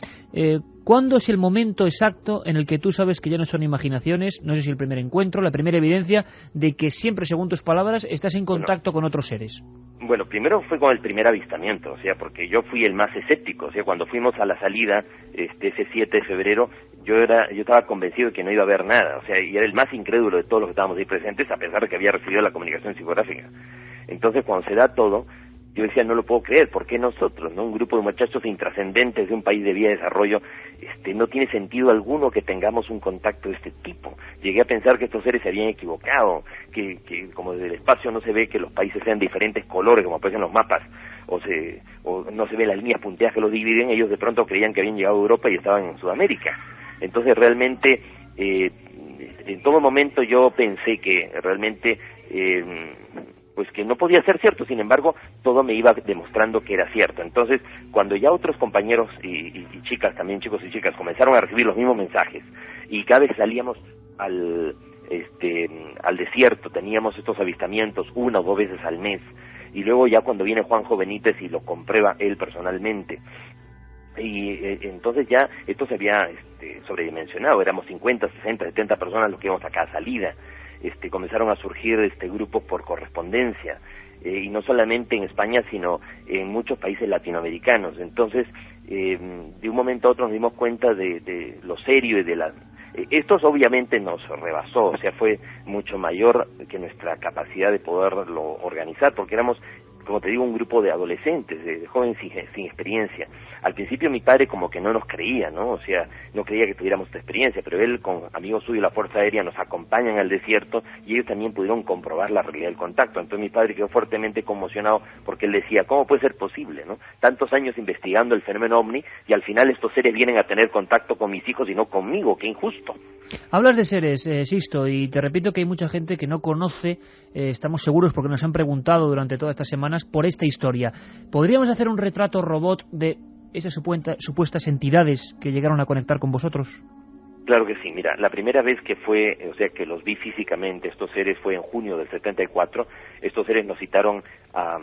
¿cuándo es el momento exacto en el que tú sabes que ya no son imaginaciones, no sé si el primer encuentro, la primera evidencia de que siempre, según tus palabras, estás en contacto con otros seres? Bueno, primero fue con el primer avistamiento, o sea, porque yo fui el más escéptico. O sea, cuando fuimos a la salida, ese 7 de febrero, yo estaba convencido de que no iba a haber nada, o sea, y era el más incrédulo de todos los que estábamos ahí presentes, a pesar de que había recibido la comunicación psicográfica. Entonces, cuando se da todo, yo decía, no lo puedo creer, ¿por qué nosotros, no? Un grupo de muchachos intrascendentes de un país de vía de desarrollo, no tiene sentido alguno que tengamos un contacto de este tipo. Llegué a pensar que estos seres se habían equivocado, que como desde el espacio no se ve que los países sean diferentes colores, como aparecen en los mapas, o no se ven las líneas punteadas que los dividen. Ellos de pronto creían que habían llegado a Europa y estaban en Sudamérica. Entonces realmente, en todo momento yo pensé que realmente pues que no podía ser cierto. Sin embargo, todo me iba demostrando que era cierto. Entonces, cuando ya otros compañeros y chicas, también chicos y chicas, comenzaron a recibir los mismos mensajes, y cada vez salíamos al desierto, teníamos estos avistamientos 1 o 2 veces al mes, y luego ya cuando viene Juanjo Benítez y lo comprueba él personalmente, y entonces ya esto se había sobredimensionado. Éramos 50, 60, 70 personas los que íbamos a cada salida. Comenzaron a surgir grupos por correspondencia, y no solamente en España, sino en muchos países latinoamericanos. Entonces, de un momento a otro nos dimos cuenta de lo serio y de la... Esto obviamente nos rebasó, o sea, fue mucho mayor que nuestra capacidad de poderlo organizar, porque éramos, como te digo, un grupo de adolescentes, de jóvenes sin experiencia. Al principio mi padre como que no nos creía, ¿no? O sea, no creía que tuviéramos esta experiencia, pero él con amigos suyos de la Fuerza Aérea nos acompañan al desierto y ellos también pudieron comprobar la realidad del contacto. Entonces mi padre quedó fuertemente conmocionado porque él decía, ¿cómo puede ser posible, no? Tantos años investigando el fenómeno ovni y al final estos seres vienen a tener contacto con mis hijos y no conmigo, qué injusto. Hablas de seres, Sisto, y te repito que hay mucha gente que no conoce, estamos seguros porque nos han preguntado durante todas estas semanas por esta historia. ¿Podríamos hacer un retrato robot de esas supuestas entidades que llegaron a conectar con vosotros? Claro que sí, mira, la primera vez que fue, o sea, que los vi físicamente, estos seres, fue en junio del 74, estos seres nos citaron a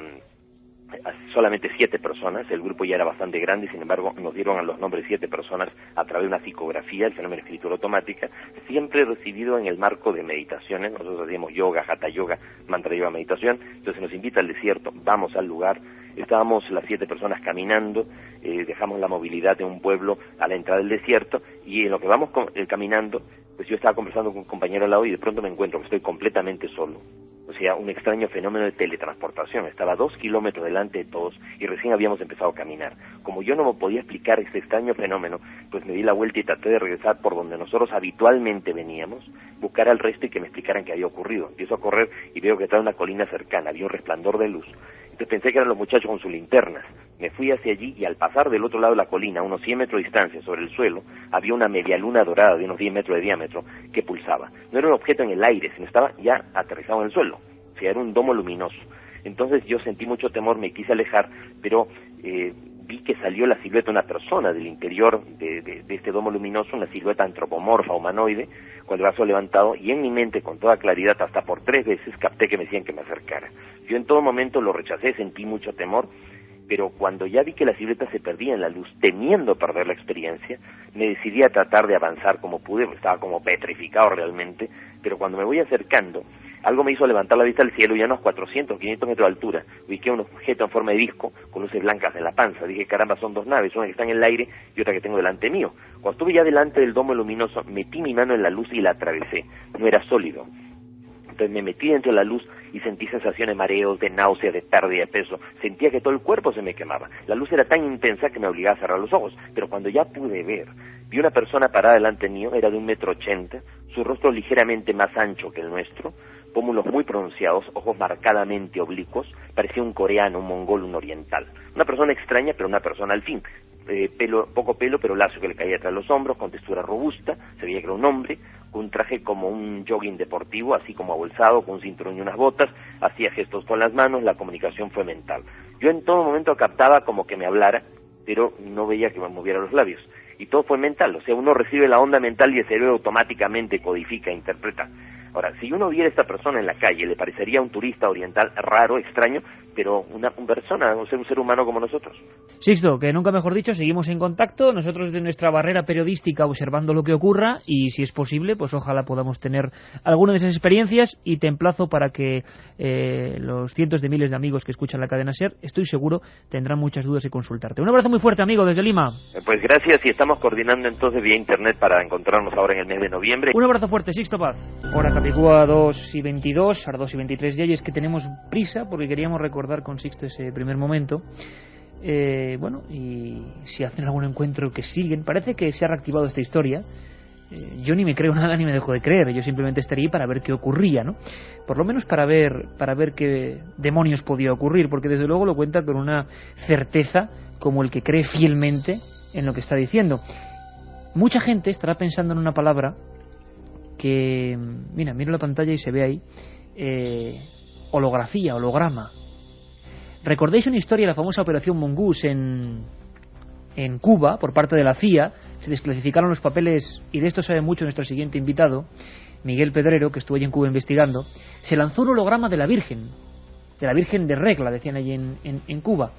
solamente 7 personas, el grupo ya era bastante grande, sin embargo nos dieron a los nombres 7 personas a través de una psicografía, el fenómeno de escritura automática, siempre recibido en el marco de meditaciones. Nosotros hacíamos yoga, hatha yoga, mantra yoga, meditación. Entonces nos invita al desierto, vamos al lugar, estábamos las 7 personas caminando, dejamos la movilidad de un pueblo a la entrada del desierto, y en lo que vamos caminando, pues yo estaba conversando con un compañero al lado y de pronto me encuentro que estoy completamente solo. O sea, un extraño fenómeno de teletransportación. Estaba a 2 kilómetros delante de todos y recién habíamos empezado a caminar. Como yo no me podía explicar este extraño fenómeno, pues me di la vuelta y traté de regresar por donde nosotros habitualmente veníamos, buscar al resto y que me explicaran qué había ocurrido. Empiezo a correr y veo que estaba en una colina cercana, había un resplandor de luz. Entonces pensé que eran los muchachos con sus linternas. Me fui hacia allí y al pasar del otro lado de la colina, a unos 100 metros de distancia sobre el suelo, había una media luna dorada de unos 10 metros de diámetro que pulsaba. No era un objeto en el aire, sino estaba ya aterrizado en el suelo. O sea, era un domo luminoso. Entonces yo sentí mucho temor, me quise alejar, pero vi que salió la silueta de una persona del interior de este domo luminoso, una silueta antropomorfa, humanoide, con el brazo levantado, y en mi mente, con toda claridad, hasta por 3 veces, capté que me decían que me acercara. Yo en todo momento lo rechacé, sentí mucho temor, pero cuando ya vi que la silueta se perdía en la luz, temiendo perder la experiencia, me decidí a tratar de avanzar como pude, porque estaba como petrificado realmente, pero cuando me voy acercando, algo me hizo levantar la vista al cielo, y a unos 400, 500 metros de altura, ubiqué un objeto en forma de disco, con luces blancas en la panza. Dije, caramba, son 2 naves, una que está en el aire y otra que tengo delante mío. Cuando estuve ya delante del domo luminoso, metí mi mano en la luz y la atravesé. No era sólido. Entonces me metí dentro de la luz y sentí sensaciones de mareos, de náuseas, de pérdida de peso. Sentía que todo el cuerpo se me quemaba. La luz era tan intensa que me obligaba a cerrar los ojos. Pero cuando ya pude ver, vi una persona parada delante mío, era de 1,80 m, su rostro ligeramente más ancho que el nuestro, pómulos muy pronunciados, ojos marcadamente oblicuos, parecía un coreano, un mongol, un oriental. Una persona extraña, pero una persona al fin. Poco pelo, pero lacio que le caía tras los hombros, con textura robusta, se veía que era un hombre, con un traje como un jogging deportivo, así como abolsado, con un cinturón y unas botas, hacía gestos con las manos, la comunicación fue mental. Yo en todo momento captaba como que me hablara, pero no veía que me moviera los labios. Y todo fue mental, o sea, uno recibe la onda mental y el cerebro automáticamente codifica, interpreta. Ahora, si uno viera a esta persona en la calle, le parecería un turista oriental raro, extraño, pero una persona, un ser humano como nosotros. Sixto, que nunca mejor dicho, seguimos en contacto, nosotros de nuestra barrera periodística observando lo que ocurra, y si es posible, pues ojalá podamos tener alguna de esas experiencias, y te emplazo para que los cientos de miles de amigos que escuchan la cadena SER, estoy seguro, tendrán muchas dudas y consultarte. Un abrazo muy fuerte, amigo, desde Lima. Pues gracias, y estamos coordinando entonces vía internet para encontrarnos ahora en el mes de noviembre. Un abrazo fuerte, Sixto Paz. Ahora Capicúa 2:22, ahora 2:23 ya, y es que tenemos prisa porque queríamos recordar con Sixto ese primer momento. Bueno, y si hacen algún encuentro que siguen, parece que se ha reactivado esta historia. Yo ni me creo nada ni me dejo de creer, yo simplemente estaría ahí para ver qué ocurría, ¿no? Por lo menos para ver qué demonios podía ocurrir, porque desde luego lo cuenta con una certeza como el que cree fielmente en lo que está diciendo. Mucha gente estará pensando en una palabra que, mira la pantalla y se ve ahí, holografía, holograma. ¿Recordáis una historia de la famosa Operación Mongoose en Cuba por parte de la CIA? Se desclasificaron los papeles, y de esto sabe mucho nuestro siguiente invitado, Miguel Pedrero, que estuvo allí en Cuba investigando. Se lanzó un holograma de la Virgen de regla, decían allí en Cuba.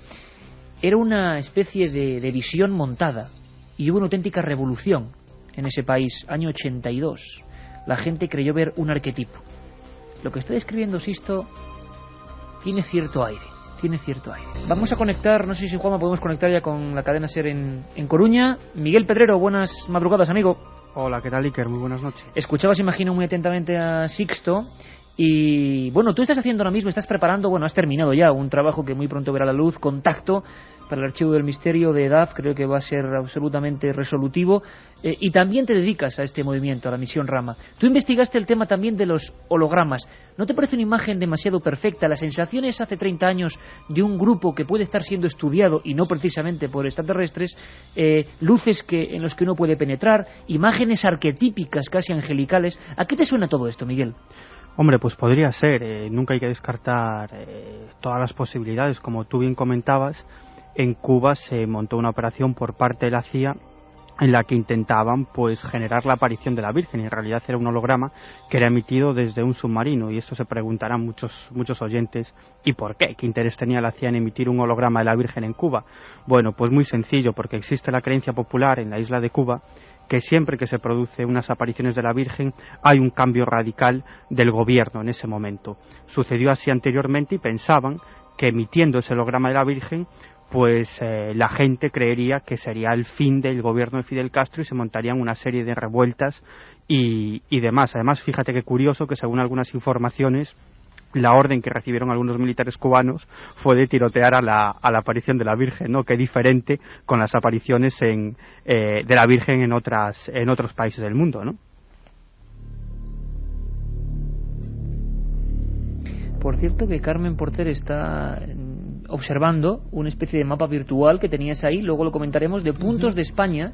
Era una especie de visión montada, y hubo una auténtica revolución en ese país, año 82. La gente creyó ver un arquetipo. Lo que está describiendo Sixto tiene cierto aire. Vamos a conectar, no sé si Juanma podemos conectar ya con la cadena SER en Coruña. Miguel Pedrero, buenas madrugadas, amigo. Hola, ¿qué tal, Iker? Muy buenas noches. Escuchabas, imagino, muy atentamente a Sixto. Y bueno, tú estás haciendo ahora mismo, estás preparando, bueno, has terminado ya un trabajo que muy pronto verá la luz, Contacto, para el Archivo del Misterio de EDAF, creo que va a ser absolutamente resolutivo, y también te dedicas a este movimiento, a la misión Rama. Tú investigaste el tema también de los hologramas. ¿No te parece una imagen demasiado perfecta? Las sensaciones hace 30 años de un grupo que puede estar siendo estudiado, y no precisamente por extraterrestres, luces en los que uno puede penetrar, imágenes arquetípicas, casi angelicales. ¿A qué te suena todo esto, Miguel? Hombre, pues podría ser. Nunca hay que descartar todas las posibilidades, como tú bien comentabas. en Cuba se montó una operación por parte de la CIA en la que intentaban pues generar la aparición de la Virgen, y en realidad era un holograma que era emitido desde un submarino. Y esto se preguntarán muchos oyentes: ¿y por qué? ¿Qué interés tenía la CIA en emitir un holograma de la Virgen en Cuba? Bueno, pues muy sencillo, porque existe la creencia popular en la isla de Cuba que siempre que se produce unas apariciones de la Virgen hay un cambio radical del gobierno en ese momento. Sucedió así anteriormente y pensaban que emitiendo ese holograma de la Virgen pues la gente creería que sería el fin del gobierno de Fidel Castro y se montarían una serie de revueltas y demás. Además, fíjate qué curioso que según algunas informaciones la orden que recibieron algunos militares cubanos fue de tirotear a la aparición de la Virgen, ¿no? Qué diferente con las apariciones de la Virgen en otros países del mundo, ¿no? Por cierto que Carmen Porter está observando una especie de mapa virtual que tenías ahí, luego lo comentaremos, de puntos de España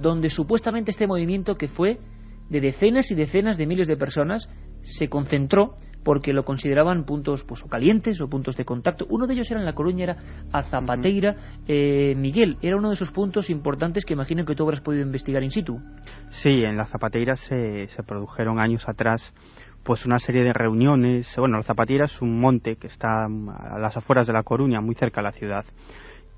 donde supuestamente este movimiento, que fue de decenas y decenas de miles de personas, se concentró porque lo consideraban puntos pues o calientes o puntos de contacto. Uno de ellos era en La Coruña, era a Zapateira. Miguel, era uno de esos puntos importantes que imagino que tú habrás podido investigar in situ. Sí, en la Zapateira se produjeron años atrás pues una serie de reuniones. Bueno, la Zapateira es un monte que está a las afueras de La Coruña, muy cerca de la ciudad.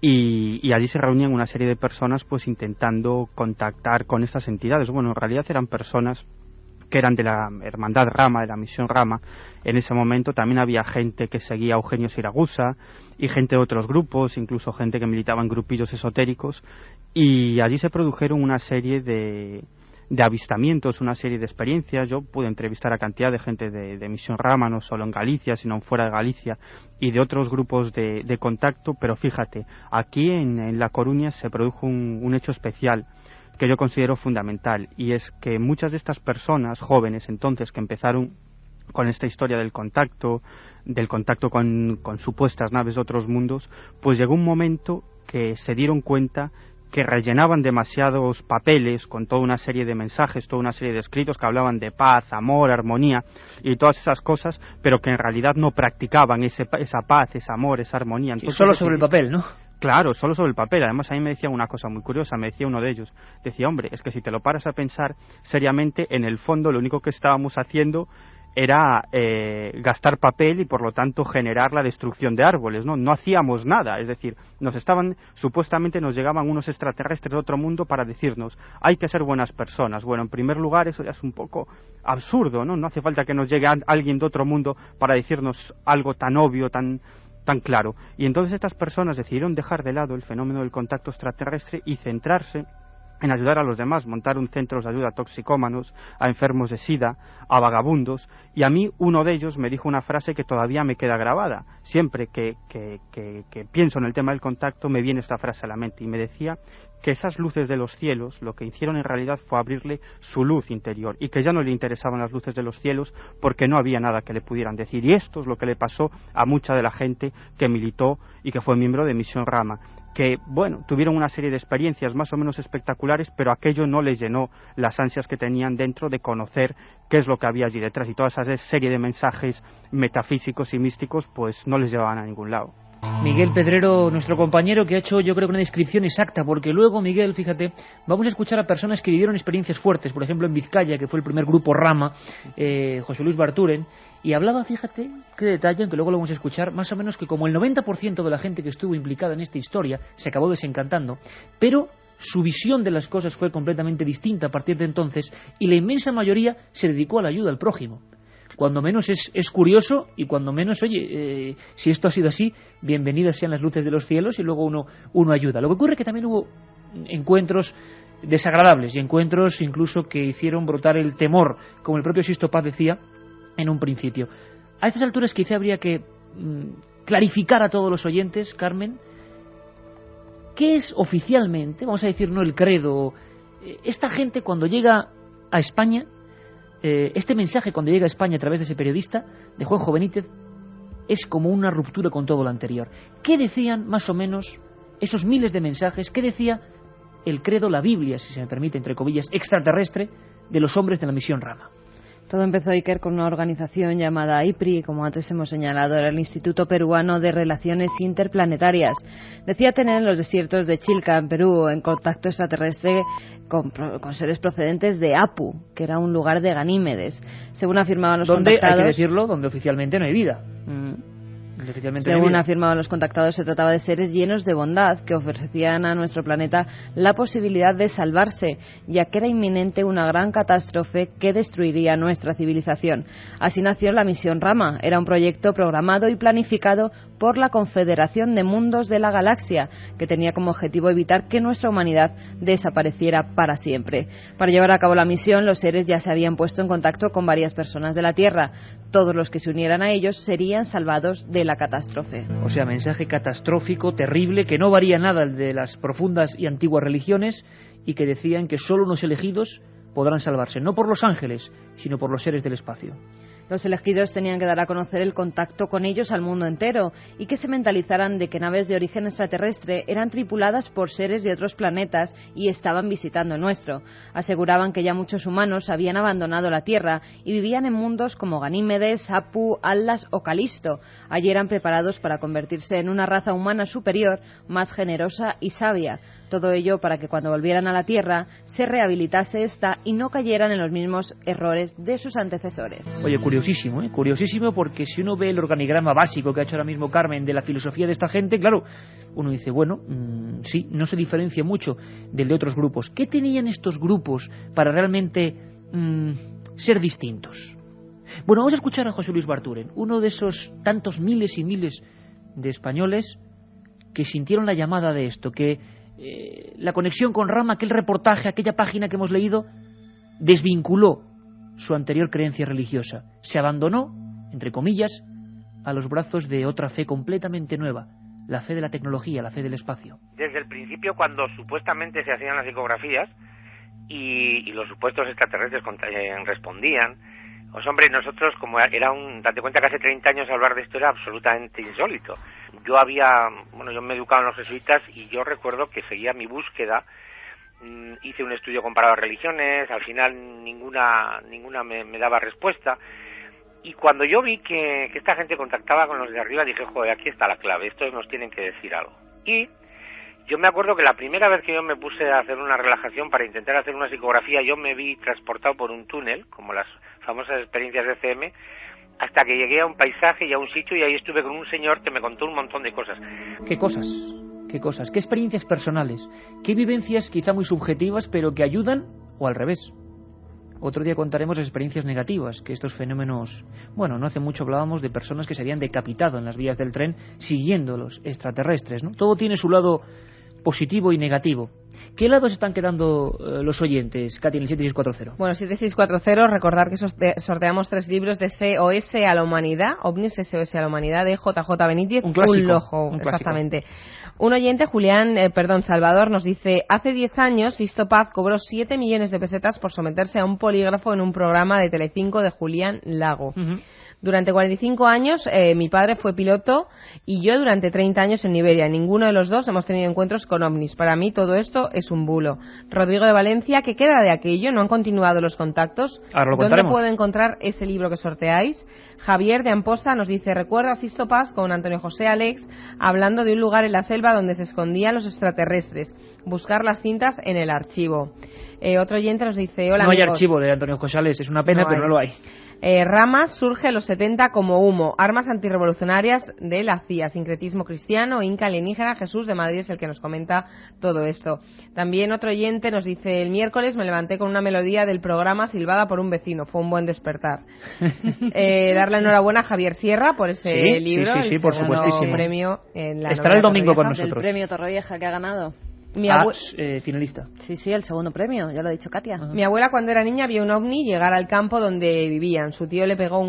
Y allí se reunían una serie de personas pues intentando contactar con estas entidades. Bueno, en realidad eran personas que eran de la Hermandad Rama, de la Misión Rama. En ese momento también había gente que seguía a Eugenio Siragusa y gente de otros grupos, incluso gente que militaba en grupillos esotéricos, y allí se produjeron una serie de avistamientos, una serie de experiencias. Yo pude entrevistar a cantidad de gente de Misión Rama, no solo en Galicia, sino fuera de Galicia, y de otros grupos de contacto. Pero fíjate, aquí en La Coruña se produjo un hecho especial que yo considero fundamental, y es que muchas de estas personas jóvenes entonces que empezaron con esta historia del contacto con supuestas naves de otros mundos, pues llegó un momento que se dieron cuenta que rellenaban demasiados papeles con toda una serie de mensajes, toda una serie de escritos que hablaban de paz, amor, armonía y todas esas cosas, pero que en realidad no practicaban esa paz, ese amor, esa armonía. Entonces, solo sobre el papel, ¿no? Claro, solo sobre el papel. Además, a mí me decían una cosa muy curiosa, me decía uno de ellos, decía: hombre, es que si te lo paras a pensar seriamente, en el fondo lo único que estábamos haciendo era gastar papel y por lo tanto generar la destrucción de árboles, ¿no? No hacíamos nada, es decir, supuestamente nos llegaban unos extraterrestres de otro mundo para decirnos: hay que ser buenas personas. Bueno, en primer lugar, eso ya es un poco absurdo, ¿no? No hace falta que nos llegue alguien de otro mundo para decirnos algo tan obvio, tan claro. Y entonces estas personas decidieron dejar de lado el fenómeno del contacto extraterrestre y centrarse en ayudar a los demás, montar un centro de ayuda a toxicómanos, a enfermos de SIDA, a vagabundos. Y a mí uno de ellos me dijo una frase que todavía me queda grabada. Siempre que pienso en el tema del contacto me viene esta frase a la mente, y me decía que esas luces de los cielos lo que hicieron en realidad fue abrirle su luz interior, y que ya no le interesaban las luces de los cielos porque no había nada que le pudieran decir. Y esto es lo que le pasó a mucha de la gente que militó y que fue miembro de Misión Rama, que, bueno, tuvieron una serie de experiencias más o menos espectaculares, pero aquello no les llenó las ansias que tenían dentro de conocer qué es lo que había allí detrás, y toda esa serie de mensajes metafísicos y místicos pues no les llevaban a ningún lado. Miguel Pedrero, nuestro compañero, que ha hecho, yo creo, una descripción exacta, porque luego, Miguel, fíjate, vamos a escuchar a personas que vivieron experiencias fuertes, por ejemplo en Vizcaya, que fue el primer grupo Rama, José Luis Barturen, y hablaba, fíjate qué detalle, aunque luego lo vamos a escuchar, más o menos que como el 90% de la gente que estuvo implicada en esta historia se acabó desencantando, pero su visión de las cosas fue completamente distinta a partir de entonces, y la inmensa mayoría se dedicó a la ayuda al prójimo. Cuando menos es curioso, y cuando menos, oye, si esto ha sido así, bienvenidas sean las luces de los cielos, y luego uno ayuda. Lo que ocurre es que también hubo encuentros desagradables, y encuentros incluso que hicieron brotar el temor, como el propio Sisto Paz decía en un principio. A estas alturas quizá habría que clarificar a todos los oyentes, Carmen, ¿qué es oficialmente, vamos a decir, no el credo, esta gente cuando llega a España? Este mensaje cuando llega a España a través de ese periodista, de Juanjo Benítez, es como una ruptura con todo lo anterior. ¿Qué decían más o menos esos miles de mensajes? ¿Qué decía el credo, la Biblia, si se me permite, entre comillas, extraterrestre, de los hombres de la Misión Rama? Todo empezó, Iker, con una organización llamada IPRI, como antes hemos señalado, era el Instituto Peruano de Relaciones Interplanetarias. Decía tener en los desiertos de Chilca, en Perú, en contacto extraterrestre con seres procedentes de Apu, que era un lugar de Ganímedes. Según afirmaban los contactados... Hay que decirlo, donde oficialmente no hay vida. Según afirmaban los contactados, se trataba de seres llenos de bondad que ofrecían a nuestro planeta la posibilidad de salvarse, ya que era inminente una gran catástrofe que destruiría nuestra civilización. Así nació la misión Rama. Era un proyecto programado y planificado por la Confederación de Mundos de la Galaxia, que tenía como objetivo evitar que nuestra humanidad desapareciera para siempre. Para llevar a cabo la misión, los seres ya se habían puesto en contacto con varias personas de la Tierra. Todos los que se unieran a ellos serían salvados de la catástrofe. O sea, mensaje catastrófico, terrible, que no varía nada de las profundas y antiguas religiones y que decían que solo unos elegidos podrán salvarse, no por los ángeles, sino por los seres del espacio. Los elegidos tenían que dar a conocer el contacto con ellos al mundo entero y que se mentalizaran de que naves de origen extraterrestre eran tripuladas por seres de otros planetas y estaban visitando el nuestro. Aseguraban que ya muchos humanos habían abandonado la Tierra y vivían en mundos como Ganímedes, Apu, Atlas o Calisto. Allí eran preparados para convertirse en una raza humana superior, más generosa y sabia. Todo ello para que cuando volvieran a la Tierra se rehabilitase esta y no cayeran en los mismos errores de sus antecesores. Oye, curiosísimo, porque si uno ve el organigrama básico que ha hecho ahora mismo Carmen de la filosofía de esta gente, claro, uno dice, bueno, sí, no se diferencia mucho del de otros grupos. ¿Qué tenían estos grupos para realmente ser distintos? Bueno, vamos a escuchar a José Luis Barturen, uno de esos tantos miles y miles de españoles que sintieron la llamada de esto, que la conexión con Rama, aquel reportaje, aquella página que hemos leído, desvinculó su anterior creencia religiosa. Se abandonó, entre comillas, a los brazos de otra fe completamente nueva, la fe de la tecnología, la fe del espacio. Desde el principio, cuando supuestamente se hacían las ecografías y los supuestos extraterrestres respondían, pues hombre, nosotros, como era date cuenta que hace 30 años hablar de esto era absolutamente insólito. Yo me he educado en los jesuitas y yo recuerdo que seguía mi búsqueda. Hice un estudio comparado de religiones, al final ninguna me daba respuesta. Y cuando yo vi que esta gente contactaba con los de arriba, dije, joder, aquí está la clave, estos nos tienen que decir algo. Y yo me acuerdo que la primera vez que yo me puse a hacer una relajación para intentar hacer una psicografía, yo me vi transportado por un túnel, como las famosas experiencias de ECM, hasta que llegué a un paisaje y a un sitio, y ahí estuve con un señor que me contó un montón de cosas. ¿Qué cosas? ¿Qué experiencias personales? ¿Qué vivencias quizá muy subjetivas, pero que ayudan o al revés? Otro día contaremos las experiencias negativas, que estos fenómenos... Bueno, no hace mucho hablábamos de personas que se habían decapitado en las vías del tren siguiendo los extraterrestres, ¿no? Todo tiene su lado positivo y negativo. ¿Qué lados están quedando los oyentes, Katy, en el 7640? Bueno, 7640, recordar que sorteamos 3 libros de SOS a la Humanidad, OVNIs SOS a la Humanidad, de JJ Benítez. Un clásico. Exactamente. Un oyente, Salvador, nos dice: hace 10 años, Sisto Paz cobró 7 millones de pesetas por someterse a un polígrafo en un programa de Telecinco de Julián Lago. Durante 45 años mi padre fue piloto y yo durante 30 años en Iberia. Ninguno de los dos hemos tenido encuentros con ovnis. Para mí todo esto es un bulo. Rodrigo de Valencia, ¿qué queda de aquello? ¿No han continuado los contactos? Ahora lo ¿Dónde contaremos. puedo encontrar ese libro que sorteáis? Javier de Amposta nos dice: recuerdo a Sisto Paz con Antonio José Alex hablando de un lugar en la selva donde se escondían los extraterrestres. Buscar las cintas en el archivo. Otro oyente nos dice: hola, no amigos. hay archivo de Antonio José Alex, es una pena, pero no lo hay. Ramas surge en los 70 como humo, armas antirrevolucionarias de la CIA, sincretismo cristiano, inca alienígena. Jesús de Madrid es el que nos comenta todo esto. También otro oyente nos dice: el miércoles me levanté con una melodía del programa silbada por un vecino, fue un buen despertar. Darle enhorabuena a Javier Sierra por ese libro, sí, por supuestísimo. Premio en la estará el domingo con nosotros. El premio Torrevieja que ha ganado. Finalista. Sí, el segundo premio, ya lo ha dicho Katia. Mi abuela cuando era niña vio un ovni llegar al campo donde vivían. A su tío le pegaron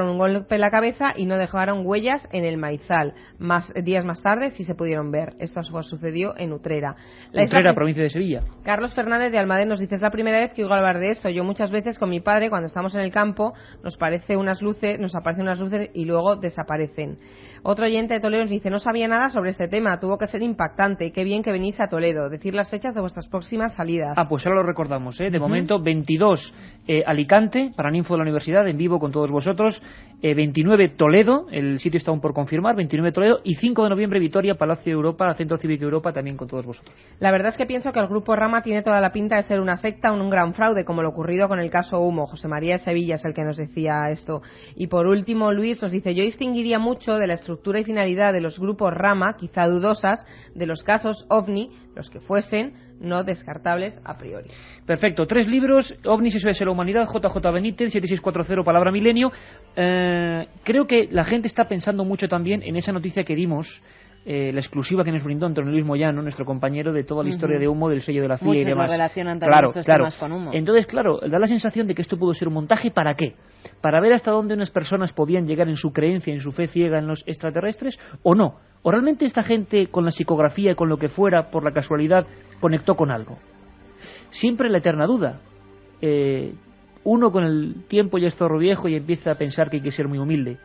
un golpe en la cabeza y no dejaron huellas en el maizal. Días más tarde sí se pudieron ver. Esto sucedió en Utrera. Utrera, provincia de Sevilla. Carlos Fernández de Almadén nos dice: es la primera vez que oigo hablar de esto. Yo muchas veces con mi padre, cuando estamos en el campo, nos aparecen unas luces y luego desaparecen. Otro oyente de Toledo nos dice: no sabía nada sobre este tema, tuvo que ser impactante. Qué bien que que venís a Toledo. Decir las fechas de vuestras próximas salidas. Pues ahora lo recordamos, De momento, 22 Alicante, para Ninfo de la Universidad, en vivo con todos vosotros. 29 Toledo, el sitio está aún por confirmar, 29 Toledo. Y 5 de noviembre Vitoria, Palacio Europa, Centro Cívico Europa, también con todos vosotros. La verdad es que pienso que el Grupo Rama tiene toda la pinta de ser una secta, un gran fraude, como lo ocurrido con el caso Humo. José María de Sevilla es el que nos decía esto. Y por último, Luis nos dice: yo distinguiría mucho de la estructura y finalidad de los grupos Rama, quizá dudosas, de los casos OVNI, los que fuesen, no descartables a priori. Perfecto, 3 libros: OVNIs, SOS de la Humanidad, JJ Benítez, 7640 Palabra Milenio. Creo que la gente está pensando mucho también en esa noticia que dimos, la exclusiva que nos brindó Antonio Luis Moyano, nuestro compañero, de toda la historia de Humo, del sello de la CIA y demás. Muchos lo relacionan también estos temas con Humo. Entonces, claro, da la sensación de que esto pudo ser un montaje. ¿Para qué? ¿Para ver hasta dónde unas personas podían llegar en su creencia, en su fe ciega en los extraterrestres, o no? ¿O realmente esta gente, con la psicografía, con lo que fuera, por la casualidad, conectó con algo? Siempre la eterna duda. Uno con el tiempo ya es zorro viejo y empieza a pensar que hay que ser muy humilde.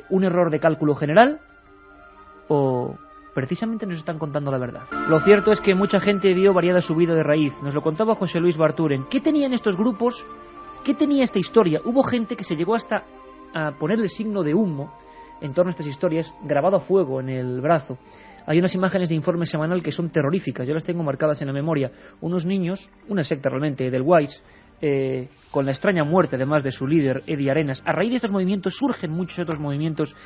¿Un error de cálculo general? ¿O precisamente nos están contando la verdad? Lo cierto es que mucha gente vio variada subida de raíz. Nos lo contaba José Luis Barturen. ¿Qué tenían estos grupos? ¿Qué tenía esta historia? Hubo gente que se llegó hasta a ponerle signo de humo en torno a estas historias, grabado a fuego en el brazo. Hay unas imágenes de informe semanal que son terroríficas, yo las tengo marcadas en la memoria. Unos niños, una secta realmente, del Wise, con la extraña muerte además de su líder, Eddie Arenas. A raíz de estos movimientos surgen muchos otros movimientos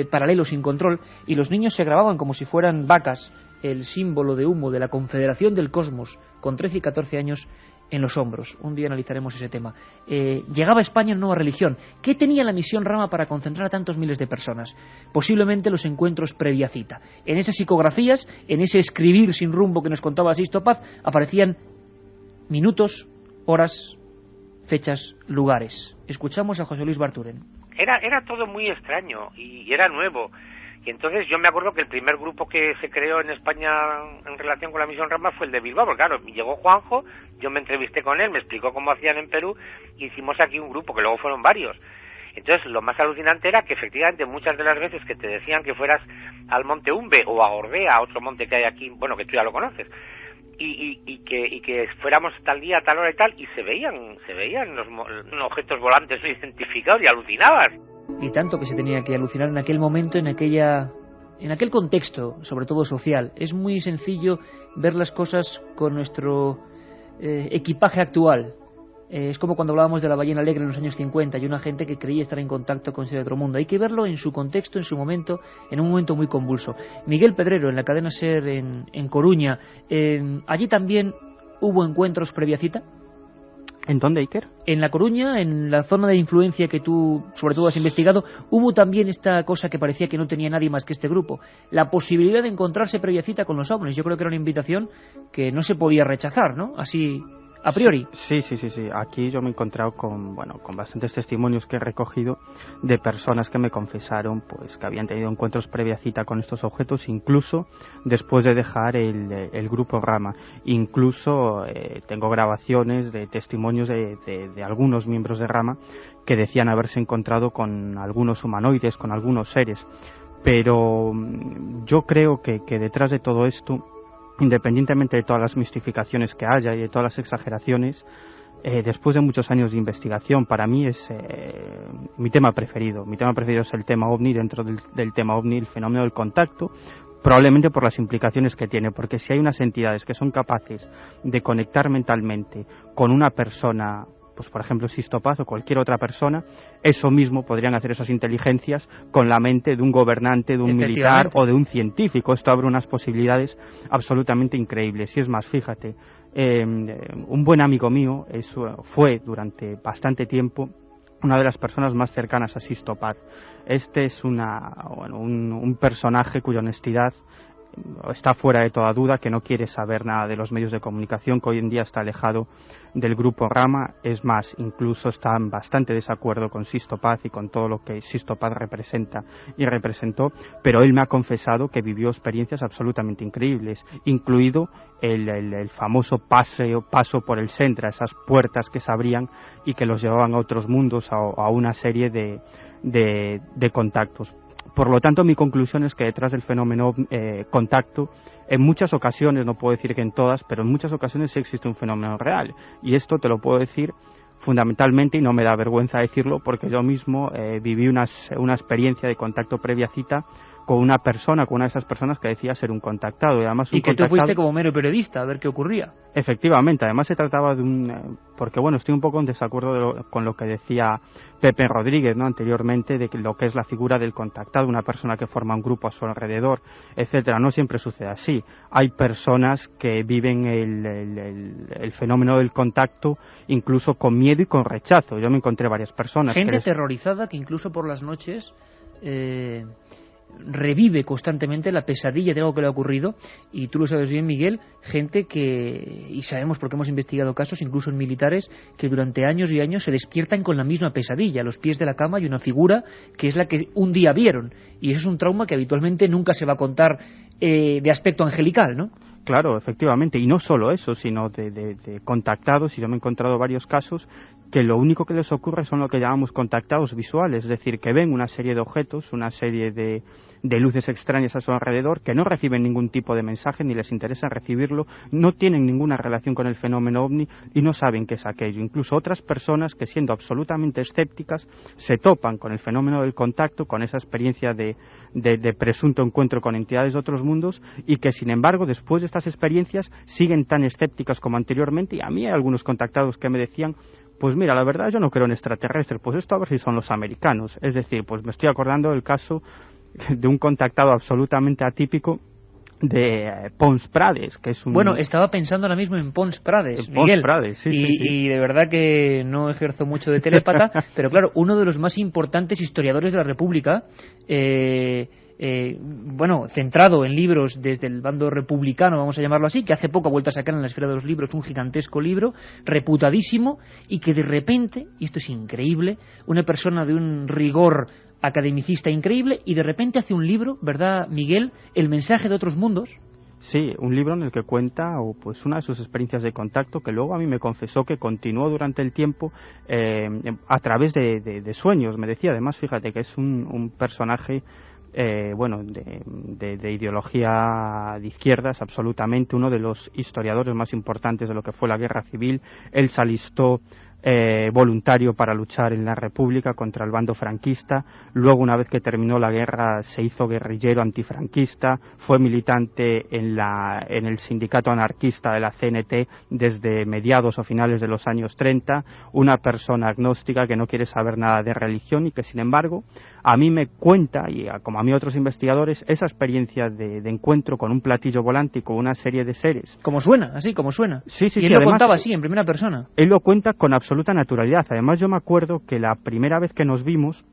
paralelos sin control, y los niños se grababan como si fueran vacas, el símbolo de humo de la Confederación del Cosmos, con 13 y 14 años en los hombros. Un día analizaremos ese tema. Llegaba a España una nueva religión. ¿Qué tenía la misión Rama para concentrar a tantos miles de personas? Posiblemente los encuentros previa cita. En esas psicografías, en ese escribir sin rumbo que nos contaba Sisto Paz, aparecían minutos, horas, fechas, lugares. Escuchamos a José Luis Barturen. Era todo muy extraño y era nuevo. Y entonces yo me acuerdo que el primer grupo que se creó en España en relación con la misión Rama fue el de Bilbao, porque claro, llegó Juanjo, yo me entrevisté con él, me explicó cómo hacían en Perú, y hicimos aquí un grupo, que luego fueron varios. Entonces lo más alucinante era que efectivamente muchas de las veces que te decían que fueras al Monte Umbe o a Ordea, otro monte que hay aquí, bueno, que tú ya lo conoces, y que fuéramos tal día, tal hora y tal, y se veían los objetos volantes no identificados, y alucinabas. Y tanto que se tenía que alucinar en aquel momento, en aquel contexto, sobre todo social. Es muy sencillo ver las cosas con nuestro equipaje actual. Es como cuando hablábamos de la ballena alegre en los años 50 y una gente que creía estar en contacto con ese otro mundo. Hay que verlo en su contexto, en su momento, en un momento muy convulso. Miguel Pedrero, en la cadena SER en Coruña, allí también hubo encuentros previa cita. ¿En dónde, Iker? En La Coruña, en la zona de influencia que tú, sobre todo, has investigado, hubo también esta cosa que parecía que no tenía nadie más que este grupo. La posibilidad de encontrarse previa cita con los ovnis. Yo creo que era una invitación que no se podía rechazar, ¿no? Así, a priori. Sí. Aquí yo me he encontrado con bastantes testimonios que he recogido de personas que me confesaron pues que habían tenido encuentros previa cita con estos objetos, incluso después de dejar el grupo Rama. Incluso tengo grabaciones de testimonios de algunos miembros de Rama que decían haberse encontrado con algunos humanoides, con algunos seres. Pero yo creo que detrás de todo esto, independientemente de todas las mistificaciones que haya y de todas las exageraciones, después de muchos años de investigación, para mí es mi tema preferido. Mi tema preferido es el tema OVNI. Dentro del tema OVNI, el fenómeno del contacto, probablemente por las implicaciones que tiene, porque si hay unas entidades que son capaces de conectar mentalmente con una persona, pues por ejemplo Sisto Paz o cualquier otra persona, eso mismo podrían hacer esas inteligencias con la mente de un gobernante, de un militar o de un científico. Esto abre unas posibilidades absolutamente increíbles. Y es más, fíjate, un buen amigo mío fue durante bastante tiempo una de las personas más cercanas a Sisto Paz. Este es un personaje cuya honestidad está fuera de toda duda, que no quiere saber nada de los medios de comunicación, que hoy en día está alejado del grupo Rama. Es más, incluso está en bastante desacuerdo con Sisto Paz y con todo lo que Sisto Paz representa y representó, pero él me ha confesado que vivió experiencias absolutamente increíbles, incluido el famoso paso por el Centra, esas puertas que se abrían y que los llevaban a otros mundos, a una serie de contactos. Por lo tanto, mi conclusión es que detrás del fenómeno contacto, en muchas ocasiones, no puedo decir que en todas, pero en muchas ocasiones sí existe un fenómeno real. Y esto te lo puedo decir fundamentalmente, y no me da vergüenza decirlo, porque yo mismo viví una experiencia de contacto previa cita con una de esas personas que decía ser un contactado. Y además que tú fuiste como mero periodista a ver qué ocurría. Efectivamente, además se trataba de porque bueno, estoy un poco en desacuerdo con lo que decía Pepe Rodríguez, ¿no?, anteriormente, de lo que es la figura del contactado, una persona que forma un grupo a su alrededor, etcétera. No siempre sucede así. Hay personas que viven el fenómeno del contacto incluso con miedo y con rechazo. Yo me encontré varias personas. Gente aterrorizada que incluso por las noches revive constantemente la pesadilla de algo que le ha ocurrido, y tú lo sabes bien, Miguel, gente que, y sabemos porque hemos investigado casos, incluso en militares, que durante años y años se despiertan con la misma pesadilla. A los pies de la cama hay una figura que es la que un día vieron, y eso es un trauma que habitualmente nunca se va a contar de aspecto angelical, ¿no? Claro, efectivamente, y no solo eso, sino de contactados, y yo me he encontrado varios casos que lo único que les ocurre son lo que llamamos contactados visuales, es decir, que ven una serie de objetos, una serie de luces extrañas a su alrededor, que no reciben ningún tipo de mensaje, ni les interesa recibirlo, no tienen ninguna relación con el fenómeno ovni y no saben qué es aquello. Incluso otras personas que, siendo absolutamente escépticas, se topan con el fenómeno del contacto, con esa experiencia de presunto encuentro con entidades de otros mundos, y que, sin embargo, después de estas experiencias siguen tan escépticas como anteriormente. Y a mí hay algunos contactados que me decían: pues mira, la verdad yo no creo en extraterrestres, pues esto a ver si son los americanos. Es decir, pues me estoy acordando del caso de un contactado absolutamente atípico de Pons Prades, que es un... Bueno, estaba pensando ahora mismo en Pons Prades, Miguel. Pons Prades, sí. Y de verdad que no ejerzo mucho de telépata, pero claro, uno de los más importantes historiadores de la República, centrado en libros desde el bando republicano, vamos a llamarlo así, que hace poco ha vuelto a sacar en la Esfera de los Libros un gigantesco libro, reputadísimo, y que de repente, y esto es increíble, una persona de un rigor academicista increíble, y de repente hace un libro, ¿verdad, Miguel?, El mensaje de otros mundos. Sí, un libro en el que cuenta pues una de sus experiencias de contacto, que luego a mí me confesó que continuó durante el tiempo a través de sueños. Me decía, además, fíjate que es un personaje de ideología de izquierdas, absolutamente, uno de los historiadores más importantes de lo que fue la guerra civil. Él se alistó voluntario para luchar en la República contra el bando franquista. Luego, una vez que terminó la guerra, se hizo guerrillero antifranquista, fue militante en el sindicato anarquista de la CNT desde mediados o finales de los años 30, una persona agnóstica que no quiere saber nada de religión y que, sin embargo, a mí me cuenta, y como a mí otros investigadores, esa experiencia de encuentro con un platillo volante y con una serie de seres. Como suena, así como suena. Sí, y él lo contaba así, en primera persona. Él lo cuenta con absoluta naturalidad. Además, yo me acuerdo que la primera vez que nos vimos,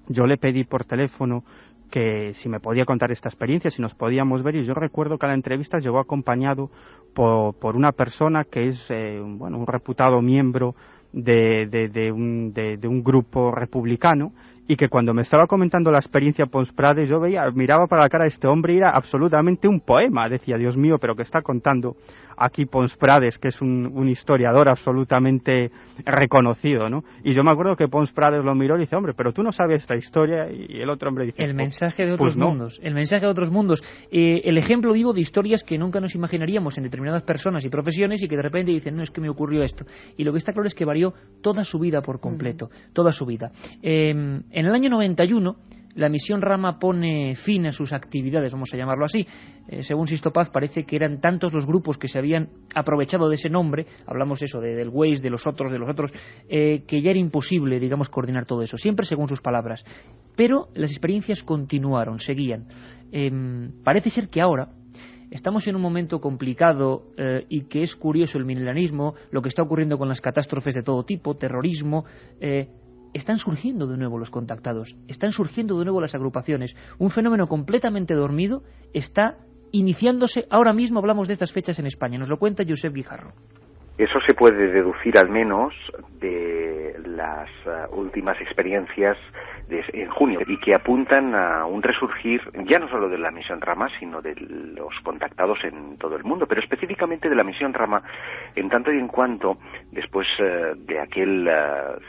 yo le pedí por teléfono que si me podía contar esta experiencia, si nos podíamos ver, y yo recuerdo que a la entrevista llegó acompañado por una persona que es un reputado miembro de un grupo republicano, y que cuando me estaba comentando la experiencia Pons Prades, yo miraba para la cara de este hombre y era absolutamente un poema. Decía, Dios mío, pero ¿qué está contando aquí Pons Prades, que es un historiador absolutamente reconocido, ¿no? Y yo me acuerdo que Pons Prades lo miró y dice, hombre, pero tú no sabes esta historia, y el otro hombre dice, el mensaje de otros mundos, el mensaje de otros mundos, el ejemplo vivo de historias que nunca nos imaginaríamos en determinadas personas y profesiones, y que de repente dicen, no, es que me ocurrió esto, y lo que está claro es que varió toda su vida por completo, toda su vida. En el año 91 la misión Rama pone fin a sus actividades, vamos a llamarlo así. Según Sisto Paz, parece que eran tantos los grupos que se habían aprovechado de ese nombre, hablamos eso del Waze, de los otros, que ya era imposible, digamos, coordinar todo eso, siempre según sus palabras. Pero las experiencias continuaron, seguían. Parece ser que ahora estamos en un momento complicado y que es curioso el milenarismo, lo que está ocurriendo con las catástrofes de todo tipo, terrorismo. Están surgiendo de nuevo los contactados, están surgiendo de nuevo las agrupaciones. Un fenómeno completamente dormido está iniciándose. Ahora mismo hablamos de estas fechas en España. Nos lo cuenta Josep Guijarro. Eso se puede deducir al menos de las últimas experiencias en junio y que apuntan a un resurgir ya no solo de la misión Rama, sino de los contactados en todo el mundo, pero específicamente de la misión Rama, en tanto y en cuanto después de aquel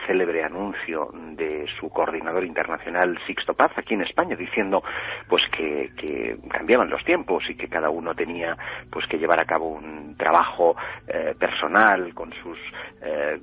célebre anuncio de su coordinador internacional Sixto Paz aquí en España, diciendo pues que cambiaban los tiempos y que cada uno tenía pues que llevar a cabo un trabajo personal con sus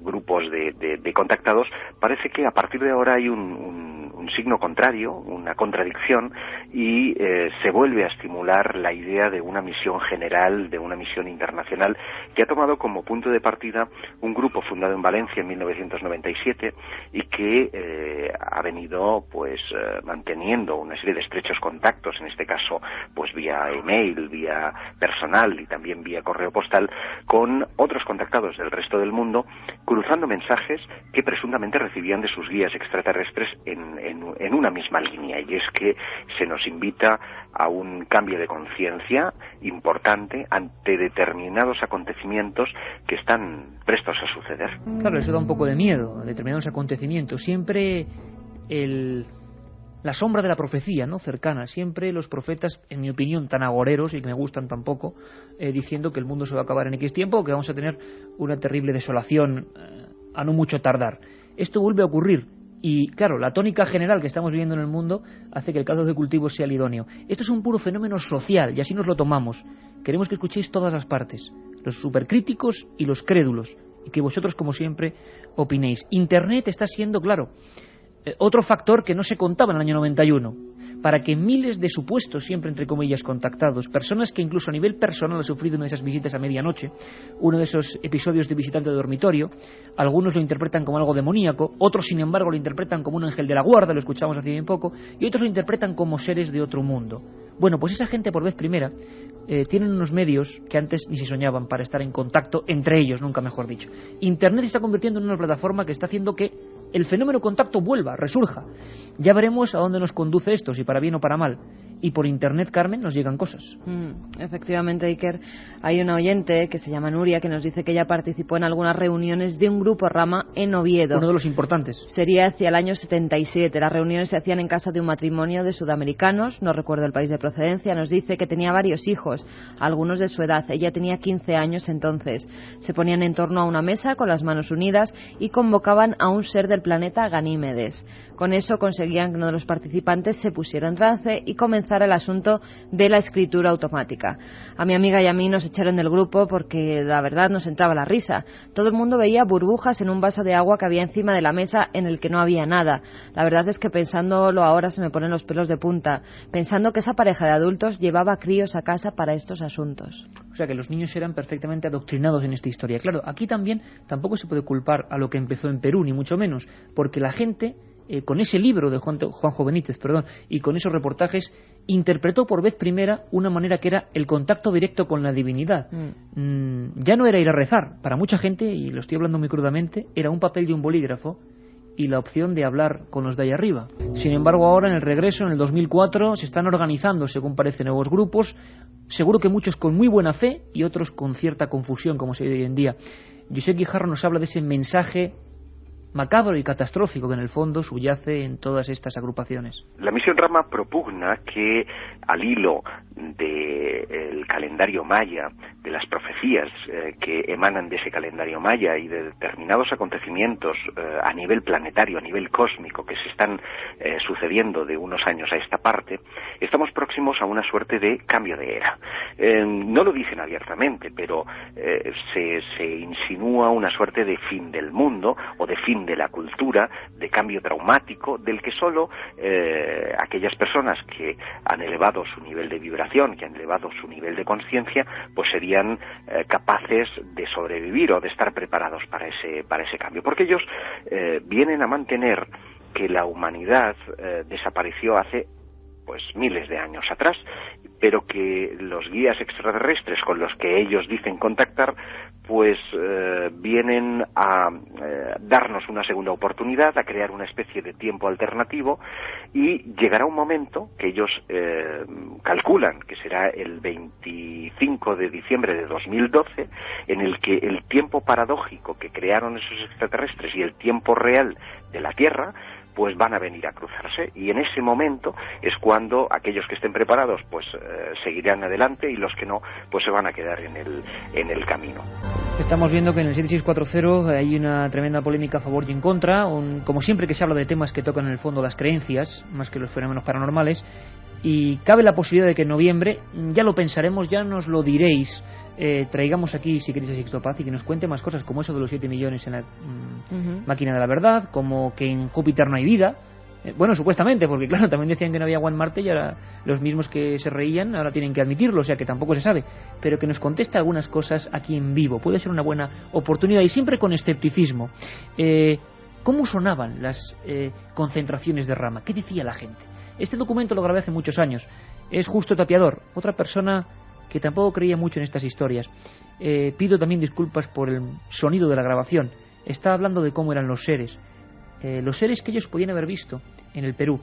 grupos de contactados, parece que a partir de ahora hay un signo contrario, una contradicción, y se vuelve a estimular la idea de una misión general, de una misión internacional, que ha tomado como punto de partida un grupo fundado en Valencia en 1997 y que ha venido pues manteniendo una serie de estrechos contactos, en este caso pues vía email, vía personal y también vía correo postal, con otros contactados del resto del mundo, cruzando mensajes que presuntamente recibían de sus guías extraterrestres en una misma línea, y es que se nos invita a un cambio de conciencia importante ante determinados acontecimientos que están prestos a suceder. Claro, eso da un poco de miedo, determinados acontecimientos. Siempre la sombra de la profecía, ¿no?, cercana. Siempre los profetas, en mi opinión, tan agoreros y que me gustan tan poco, diciendo que el mundo se va a acabar en X tiempo o que vamos a tener una terrible desolación a no mucho tardar. Esto vuelve a ocurrir. Y claro, la tónica general que estamos viviendo en el mundo hace que el caldo de cultivo sea el idóneo. Esto es un puro fenómeno social y así nos lo tomamos. Queremos que escuchéis todas las partes, los supercríticos y los crédulos, y que vosotros, como siempre, opinéis. Internet está siendo, claro, otro factor que no se contaba en el año 91, para que miles de supuestos, siempre entre comillas, contactados, personas que incluso a nivel personal han sufrido una de esas visitas a medianoche, uno de esos episodios de visitante de dormitorio, algunos lo interpretan como algo demoníaco, otros sin embargo lo interpretan como un ángel de la guarda, lo escuchamos hace bien poco, y otros lo interpretan como seres de otro mundo. Bueno, pues esa gente por vez primera tienen unos medios que antes ni se soñaban para estar en contacto entre ellos, nunca mejor dicho. Internet se está convirtiendo en una plataforma que está haciendo que el fenómeno contacto vuelva, resurja. Ya veremos a dónde nos conduce esto, si para bien o para mal. Y por Internet, Carmen, nos llegan cosas. Efectivamente, Iker. Hay una oyente que se llama Nuria que nos dice que ella participó en algunas reuniones de un grupo Rama en Oviedo. Uno de los importantes. Sería hacia el año 77. Las reuniones se hacían en casa de un matrimonio de sudamericanos, no recuerdo el país de procedencia. Nos dice que tenía varios hijos, algunos de su edad. Ella tenía 15 años entonces. Se ponían en torno a una mesa con las manos unidas y convocaban a un ser del planeta Ganímedes. Con eso conseguían que uno de los participantes se pusiera en trance y comenzara el asunto de la escritura automática. A mi amiga y a mí nos echaron del grupo porque la verdad nos entraba la risa. Todo el mundo veía burbujas en un vaso de agua que había encima de la mesa en el que no había nada. La verdad es que pensándolo ahora se me ponen los pelos de punta, pensando que esa pareja de adultos llevaba críos a casa para estos asuntos. O sea que los niños eran perfectamente adoctrinados en esta historia. Claro, aquí también tampoco se puede culpar a lo que empezó en Perú, ni mucho menos, porque la gente, con ese libro de Juanjo Benítez, y con esos reportajes, interpretó por vez primera una manera que era el contacto directo con la divinidad. Ya no era ir a rezar. Para mucha gente, y lo estoy hablando muy crudamente, era un papel y un bolígrafo y la opción de hablar con los de ahí arriba. Sin embargo, ahora en el regreso, en el 2004, se están organizando, según parece, nuevos grupos, seguro que muchos con muy buena fe y otros con cierta confusión, como se ve hoy en día. Josep Guijarro nos habla de ese mensaje macabro y catastrófico que en el fondo subyace en todas estas agrupaciones. La misión Rama propugna que al hilo del calendario maya, de las profecías que emanan de ese calendario maya y de determinados acontecimientos a nivel planetario, a nivel cósmico, que se están sucediendo de unos años a esta parte, estamos próximos a una suerte de cambio de era. No lo dicen abiertamente, pero se insinúa una suerte de fin del mundo o de fin de la cultura, de cambio traumático, del que solo aquellas personas que han elevado su nivel de vibración, que han elevado su nivel de conciencia, pues serían capaces de sobrevivir o de estar preparados para ese cambio. Porque ellos vienen a mantener que la humanidad desapareció hace pues miles de años atrás, pero que los guías extraterrestres con los que ellos dicen contactar, pues vienen a darnos una segunda oportunidad, a crear una especie de tiempo alternativo, y llegará un momento que ellos calculan que será el 25 de diciembre de 2012, en el que el tiempo paradójico que crearon esos extraterrestres y el tiempo real de la Tierra pues van a venir a cruzarse, y en ese momento es cuando aquellos que estén preparados pues seguirán adelante, y los que no pues se van a quedar en el camino. Estamos viendo que en el 7640 hay una tremenda polémica a favor y en contra, como siempre que se habla de temas que tocan en el fondo las creencias más que los fenómenos paranormales, y cabe la posibilidad de que en noviembre, ya lo pensaremos, ya nos lo diréis, traigamos aquí, si queréis, a Sixto Paz y que nos cuente más cosas, como eso de los 7 millones en la máquina de la verdad, como que en Júpiter no hay vida. Bueno, supuestamente, porque claro, también decían que no había agua en Marte, y ahora los mismos que se reían ahora tienen que admitirlo, o sea que tampoco se sabe, pero que nos conteste algunas cosas aquí en vivo puede ser una buena oportunidad, y siempre con escepticismo. ¿Cómo sonaban las concentraciones de Rama? ¿Qué decía la gente? Este documento lo grabé hace muchos años. Es Justo Tapiador, otra persona que tampoco creía mucho en estas historias. Pido también disculpas por el sonido de la grabación. Está hablando de cómo eran los seres que ellos podían haber visto en el Perú,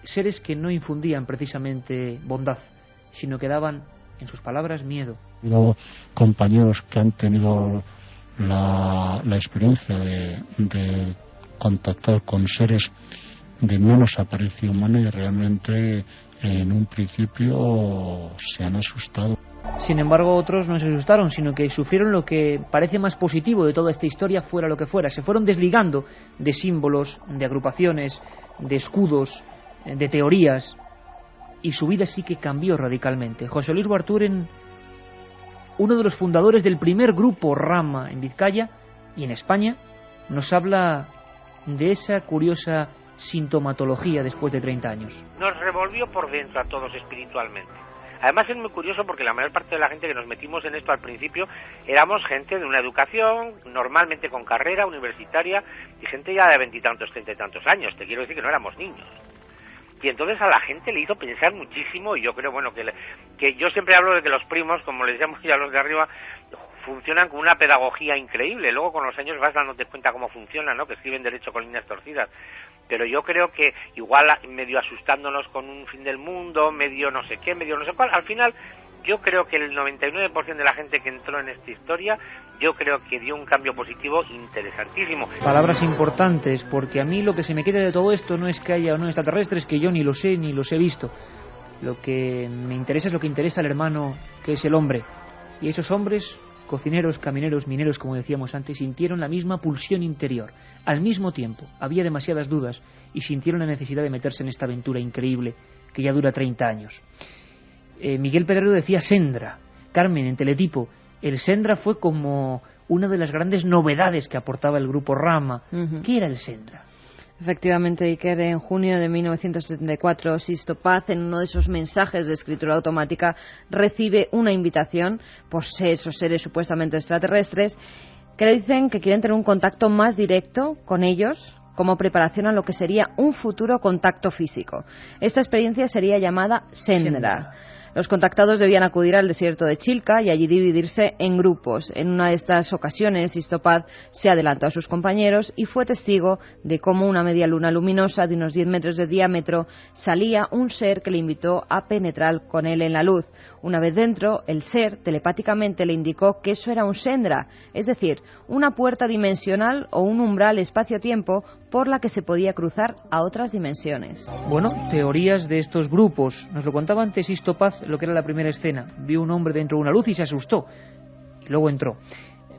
seres que no infundían precisamente bondad, sino que daban, en sus palabras, miedo. He tenido compañeros que han tenido la experiencia de contactar con seres de menos apariencia humana, y realmente en un principio se han asustado. Sin embargo, otros no se asustaron, sino que sufrieron lo que parece más positivo de toda esta historia, fuera lo que fuera. Se fueron desligando de símbolos, de agrupaciones, de escudos, de teorías, y su vida sí que cambió radicalmente. José Luis Barturen, uno de los fundadores del primer grupo Rama en Vizcaya y en España, nos habla de esa curiosa sintomatología después de 30 años. Nos revolvió por dentro a todos espiritualmente. Además es muy curioso porque la mayor parte de la gente que nos metimos en esto al principio éramos gente de una educación, normalmente con carrera universitaria, y gente ya de 20 y tantos, 30 y tantos años. Te quiero decir que no éramos niños. Y entonces a la gente le hizo pensar muchísimo, y yo creo, bueno, que yo siempre hablo de que los primos, como les llamo ya los de arriba, funcionan con una pedagogía increíble. Luego con los años vas dándote cuenta cómo funciona, ¿no? Que escriben derecho con líneas torcidas. Pero yo creo que igual medio asustándonos con un fin del mundo, medio no sé qué, medio no sé cuál, al final yo creo que el 99% de la gente que entró en esta historia, yo creo que dio un cambio positivo interesantísimo. Palabras importantes, porque a mí lo que se me queda de todo esto no es que haya o no extraterrestres, que yo ni lo sé ni los he visto. Lo que me interesa es lo que interesa al hermano, que es el hombre. Y esos hombres, cocineros, camineros, mineros, como decíamos antes, sintieron la misma pulsión interior. Al mismo tiempo, había demasiadas dudas y sintieron la necesidad de meterse en esta aventura increíble que ya dura 30 años. Miguel Pedrero decía Sendra. Carmen, en Teletipo, el Sendra fue como una de las grandes novedades que aportaba el grupo Rama. ¿Qué era el Sendra? Efectivamente, Iker, en junio de 1974, Sixto Paz, en uno de esos mensajes de escritura automática, recibe una invitación por esos seres supuestamente extraterrestres que le dicen que quieren tener un contacto más directo con ellos como preparación a lo que sería un futuro contacto físico. Esta experiencia sería llamada Sendra. Los contactados debían acudir al desierto de Chilca y allí dividirse en grupos. En una de estas ocasiones, Sixto Paz se adelantó a sus compañeros y fue testigo de cómo una media luna luminosa de unos 10 metros de diámetro salía un ser que le invitó a penetrar con él en la luz. Una vez dentro, el ser telepáticamente le indicó que eso era un Sendra, es decir, una puerta dimensional o un umbral espacio-tiempo por la que se podía cruzar a otras dimensiones. Bueno, teorías de estos grupos. Nos lo contaba antes Sixto Paz, lo que era la primera escena. Vio un hombre dentro de una luz y se asustó. Y luego entró.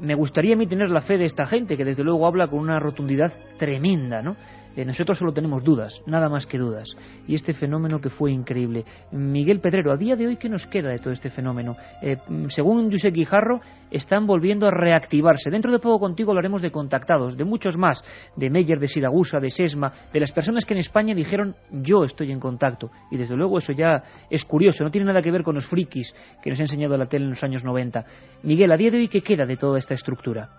Me gustaría a mí tener la fe de esta gente, que desde luego habla con una rotundidad tremenda, ¿no? Nosotros solo tenemos dudas, nada más que dudas. Y este fenómeno que fue increíble. Miguel Pedrero, a día de hoy, ¿qué nos queda de todo este fenómeno? Según Josep Guijarro, están volviendo a reactivarse. Dentro de poco contigo hablaremos de contactados, de muchos más, de Meyer, de Siragusa, de Sesma, de las personas que en España dijeron yo estoy en contacto. Y desde luego eso ya es curioso, no tiene nada que ver con los frikis que nos ha enseñado la tele en los años 90. Miguel, a día de hoy, ¿qué queda de toda esta estructura?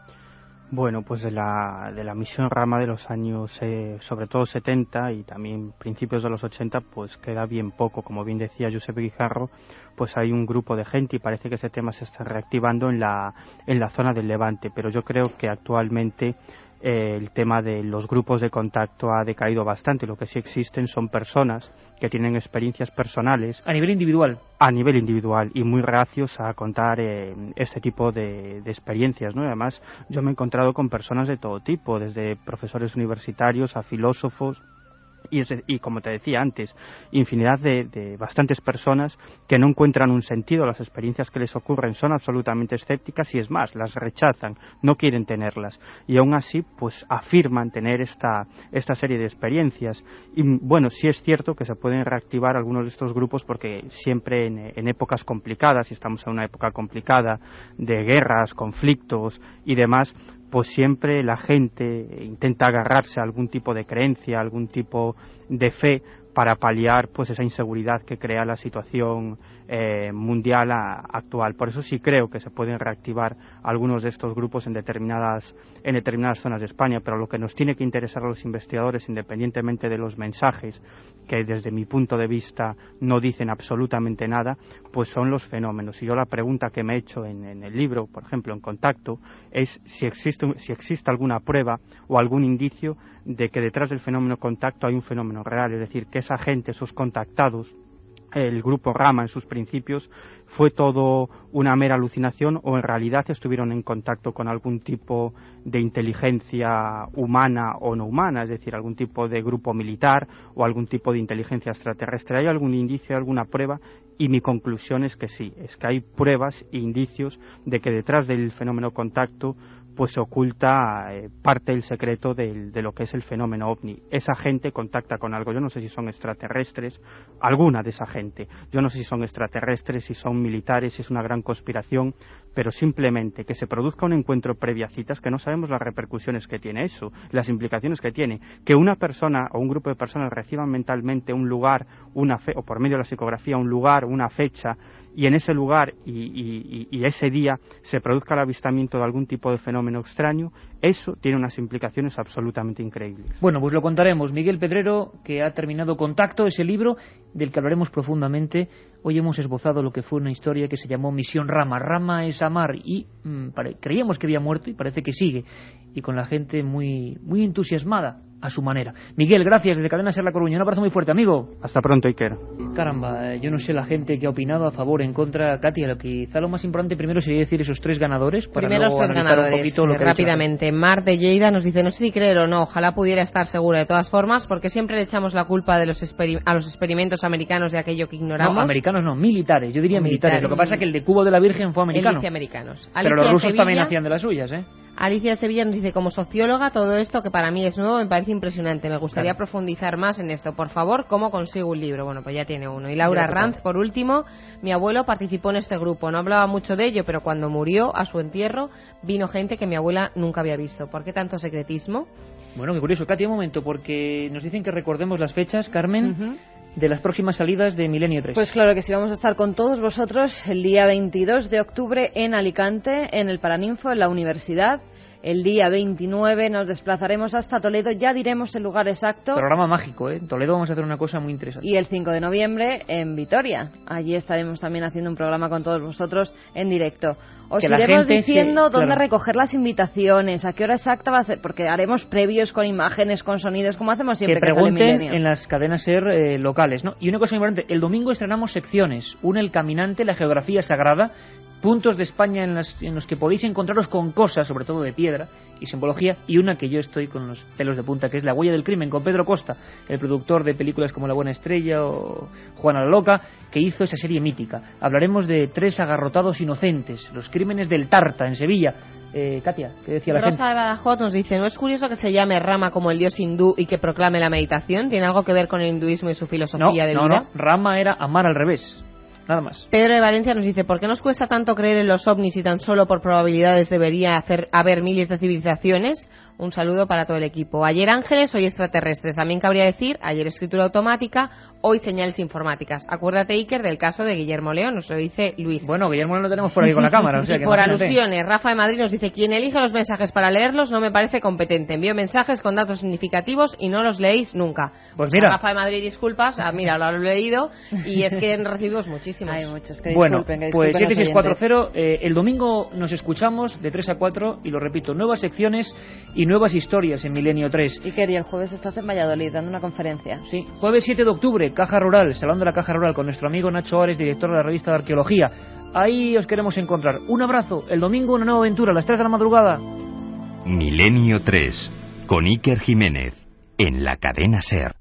Bueno, pues de la misión Rama de los años, sobre todo 70 y también principios de los 80, pues queda bien poco. Como bien decía Josep Guijarro, pues hay un grupo de gente y parece que ese tema se está reactivando en la zona del Levante, pero yo creo que actualmente el tema de los grupos de contacto ha decaído bastante. Lo que sí existen son personas que tienen experiencias personales a nivel individual y muy reacios a contar este tipo de experiencias, ¿no? Y además yo me he encontrado con personas de todo tipo, desde profesores universitarios a filósofos y como te decía antes, infinidad de bastantes personas que no encuentran un sentido a las experiencias que les ocurren, son absolutamente escépticas y es más, las rechazan, no quieren tenerlas y aún así pues afirman tener esta serie de experiencias. Y bueno, sí es cierto que se pueden reactivar algunos de estos grupos porque siempre en épocas complicadas, y estamos en una época complicada de guerras, conflictos y demás, pues siempre la gente intenta agarrarse a algún tipo de creencia, algún tipo de fe para paliar pues esa inseguridad que crea la situación mundial actual. Por eso sí creo que se pueden reactivar algunos de estos grupos en determinadas zonas de España, pero lo que nos tiene que interesar a los investigadores, independientemente de los mensajes que desde mi punto de vista no dicen absolutamente nada, pues son los fenómenos. Y yo la pregunta que me he hecho en el libro, por ejemplo, en Contacto, es si existe alguna prueba o algún indicio de que detrás del fenómeno contacto hay un fenómeno real, es decir, que esa gente, esos contactados, el grupo Rama en sus principios, fue todo una mera alucinación o en realidad estuvieron en contacto con algún tipo de inteligencia humana o no humana, es decir, algún tipo de grupo militar o algún tipo de inteligencia extraterrestre. ¿Hay algún indicio, alguna prueba? Y mi conclusión es que sí, es que hay pruebas e indicios de que detrás del fenómeno contacto pues se oculta parte del secreto de lo que es el fenómeno OVNI. Esa gente contacta con algo. Yo no sé si son extraterrestres, alguna de esa gente. Yo no sé si son extraterrestres, si son militares, si es una gran conspiración, pero simplemente que se produzca un encuentro previa a citas, que no sabemos las repercusiones que tiene eso, las implicaciones que tiene. Que una persona o un grupo de personas reciban mentalmente un lugar, o por medio de la psicografía, un lugar, una fecha, y en ese lugar y ese día se produzca el avistamiento de algún tipo de fenómeno extraño, eso tiene unas implicaciones absolutamente increíbles. Bueno, pues lo contaremos. Miguel Pedrero, que ha terminado Contacto, ese libro del que hablaremos profundamente. Hoy hemos esbozado lo que fue una historia que se llamó Misión Rama. Rama es amar y creíamos que había muerto y parece que sigue. Y con la gente muy entusiasmada a su manera. Miguel, gracias, desde Cadena Ser La Coruña. Un abrazo muy fuerte, amigo. Hasta pronto, Iker. Caramba, yo no sé la gente que ha opinado a favor, en contra. Katia, quizá lo más importante primero sería decir esos tres ganadores. Primero los tres ganadores, rápidamente. Mar de Lleida nos dice, no sé si creer o no, ojalá pudiera estar segura de todas formas, porque siempre le echamos la culpa de a los experimentos americanos de aquello que ignoramos. No, americanos no, militares, yo diría militares. Lo que pasa es que el de Cubo de la Virgen fue americano. Él dice americanos. Pero los rusos también hacían de las suyas, ¿eh? Alicia de Sevilla nos dice, como socióloga, todo esto que para mí es nuevo me parece impresionante. Me gustaría profundizar más en esto. Por favor, ¿cómo consigo un libro? Bueno, pues ya tiene uno. Y Laura Ranz, por último, mi abuelo participó en este grupo. No hablaba mucho de ello, pero cuando murió, a su entierro, vino gente que mi abuela nunca había visto. ¿Por qué tanto secretismo? Bueno, qué curioso. Katia, un momento, porque nos dicen que recordemos las fechas, Carmen, de las próximas salidas de Milenio 3. Pues claro que sí, vamos a estar con todos vosotros el día 22 de octubre en Alicante, en el Paraninfo, en la universidad. El día 29 nos desplazaremos hasta Toledo, ya diremos el lugar exacto. Programa mágico, ¿eh? En Toledo vamos a hacer una cosa muy interesante. Y el 5 de noviembre en Vitoria. Allí estaremos también haciendo un programa con todos vosotros en directo. Os iremos diciendo dónde recoger las invitaciones, a qué hora exacta va a ser, porque haremos previos con imágenes, con sonidos, como hacemos siempre. Que pregunten en las cadenas SER locales, ¿no? Y una cosa muy importante, el domingo estrenamos secciones. Una, el caminante, la geografía sagrada, puntos de España en los que podéis encontraros con cosas, sobre todo de piedra y simbología, y una que yo estoy con los pelos de punta, que es La huella del crimen, con Pedro Costa, el productor de películas como La buena estrella o Juana la loca, que hizo esa serie mítica. Hablaremos de 3 agarrotados inocentes, los crímenes del Tarta, en Sevilla. Katia, ¿qué decía la gente? Rosa de Badajoz nos dice, ¿no es curioso que se llame Rama como el dios hindú y que proclame la meditación? ¿Tiene algo que ver con el hinduismo y su filosofía de vida? No, Rama era amar al revés. nada más. Pedro de Valencia nos dice, ¿por qué nos cuesta tanto creer en los ovnis y tan solo por probabilidades debería haber miles de civilizaciones? Un saludo para todo el equipo. Ayer ángeles, hoy extraterrestres. También cabría decir, ayer escritura automática, hoy señales informáticas. Acuérdate, Iker, del caso de Guillermo León, nos lo dice Luis. Bueno, Guillermo León lo tenemos por ahí con la cámara. O sea, y que por imagínate. alusiones, Rafa de Madrid nos dice, quien elige los mensajes para leerlos no me parece competente. Envío mensajes con datos significativos y no los leéis nunca. Pues mira. Rafa de Madrid, disculpas, mira, lo he leído y es que recibimos muchísimos. Hay muchos, que Bueno, disculpen, que pues disculpen los 7640, el domingo nos escuchamos de 3 a 4 y lo repito, nuevas secciones y nuevas historias en Milenio 3. Iker, y el jueves estás en Valladolid dando una conferencia. Sí, jueves 7 de octubre, Caja Rural, Salón de la Caja Rural, con nuestro amigo Nacho Ares, director de la revista de Arqueología. Ahí os queremos encontrar. Un abrazo, el domingo una nueva aventura a las 3 de la madrugada. Milenio 3, con Iker Jiménez, en la cadena SER.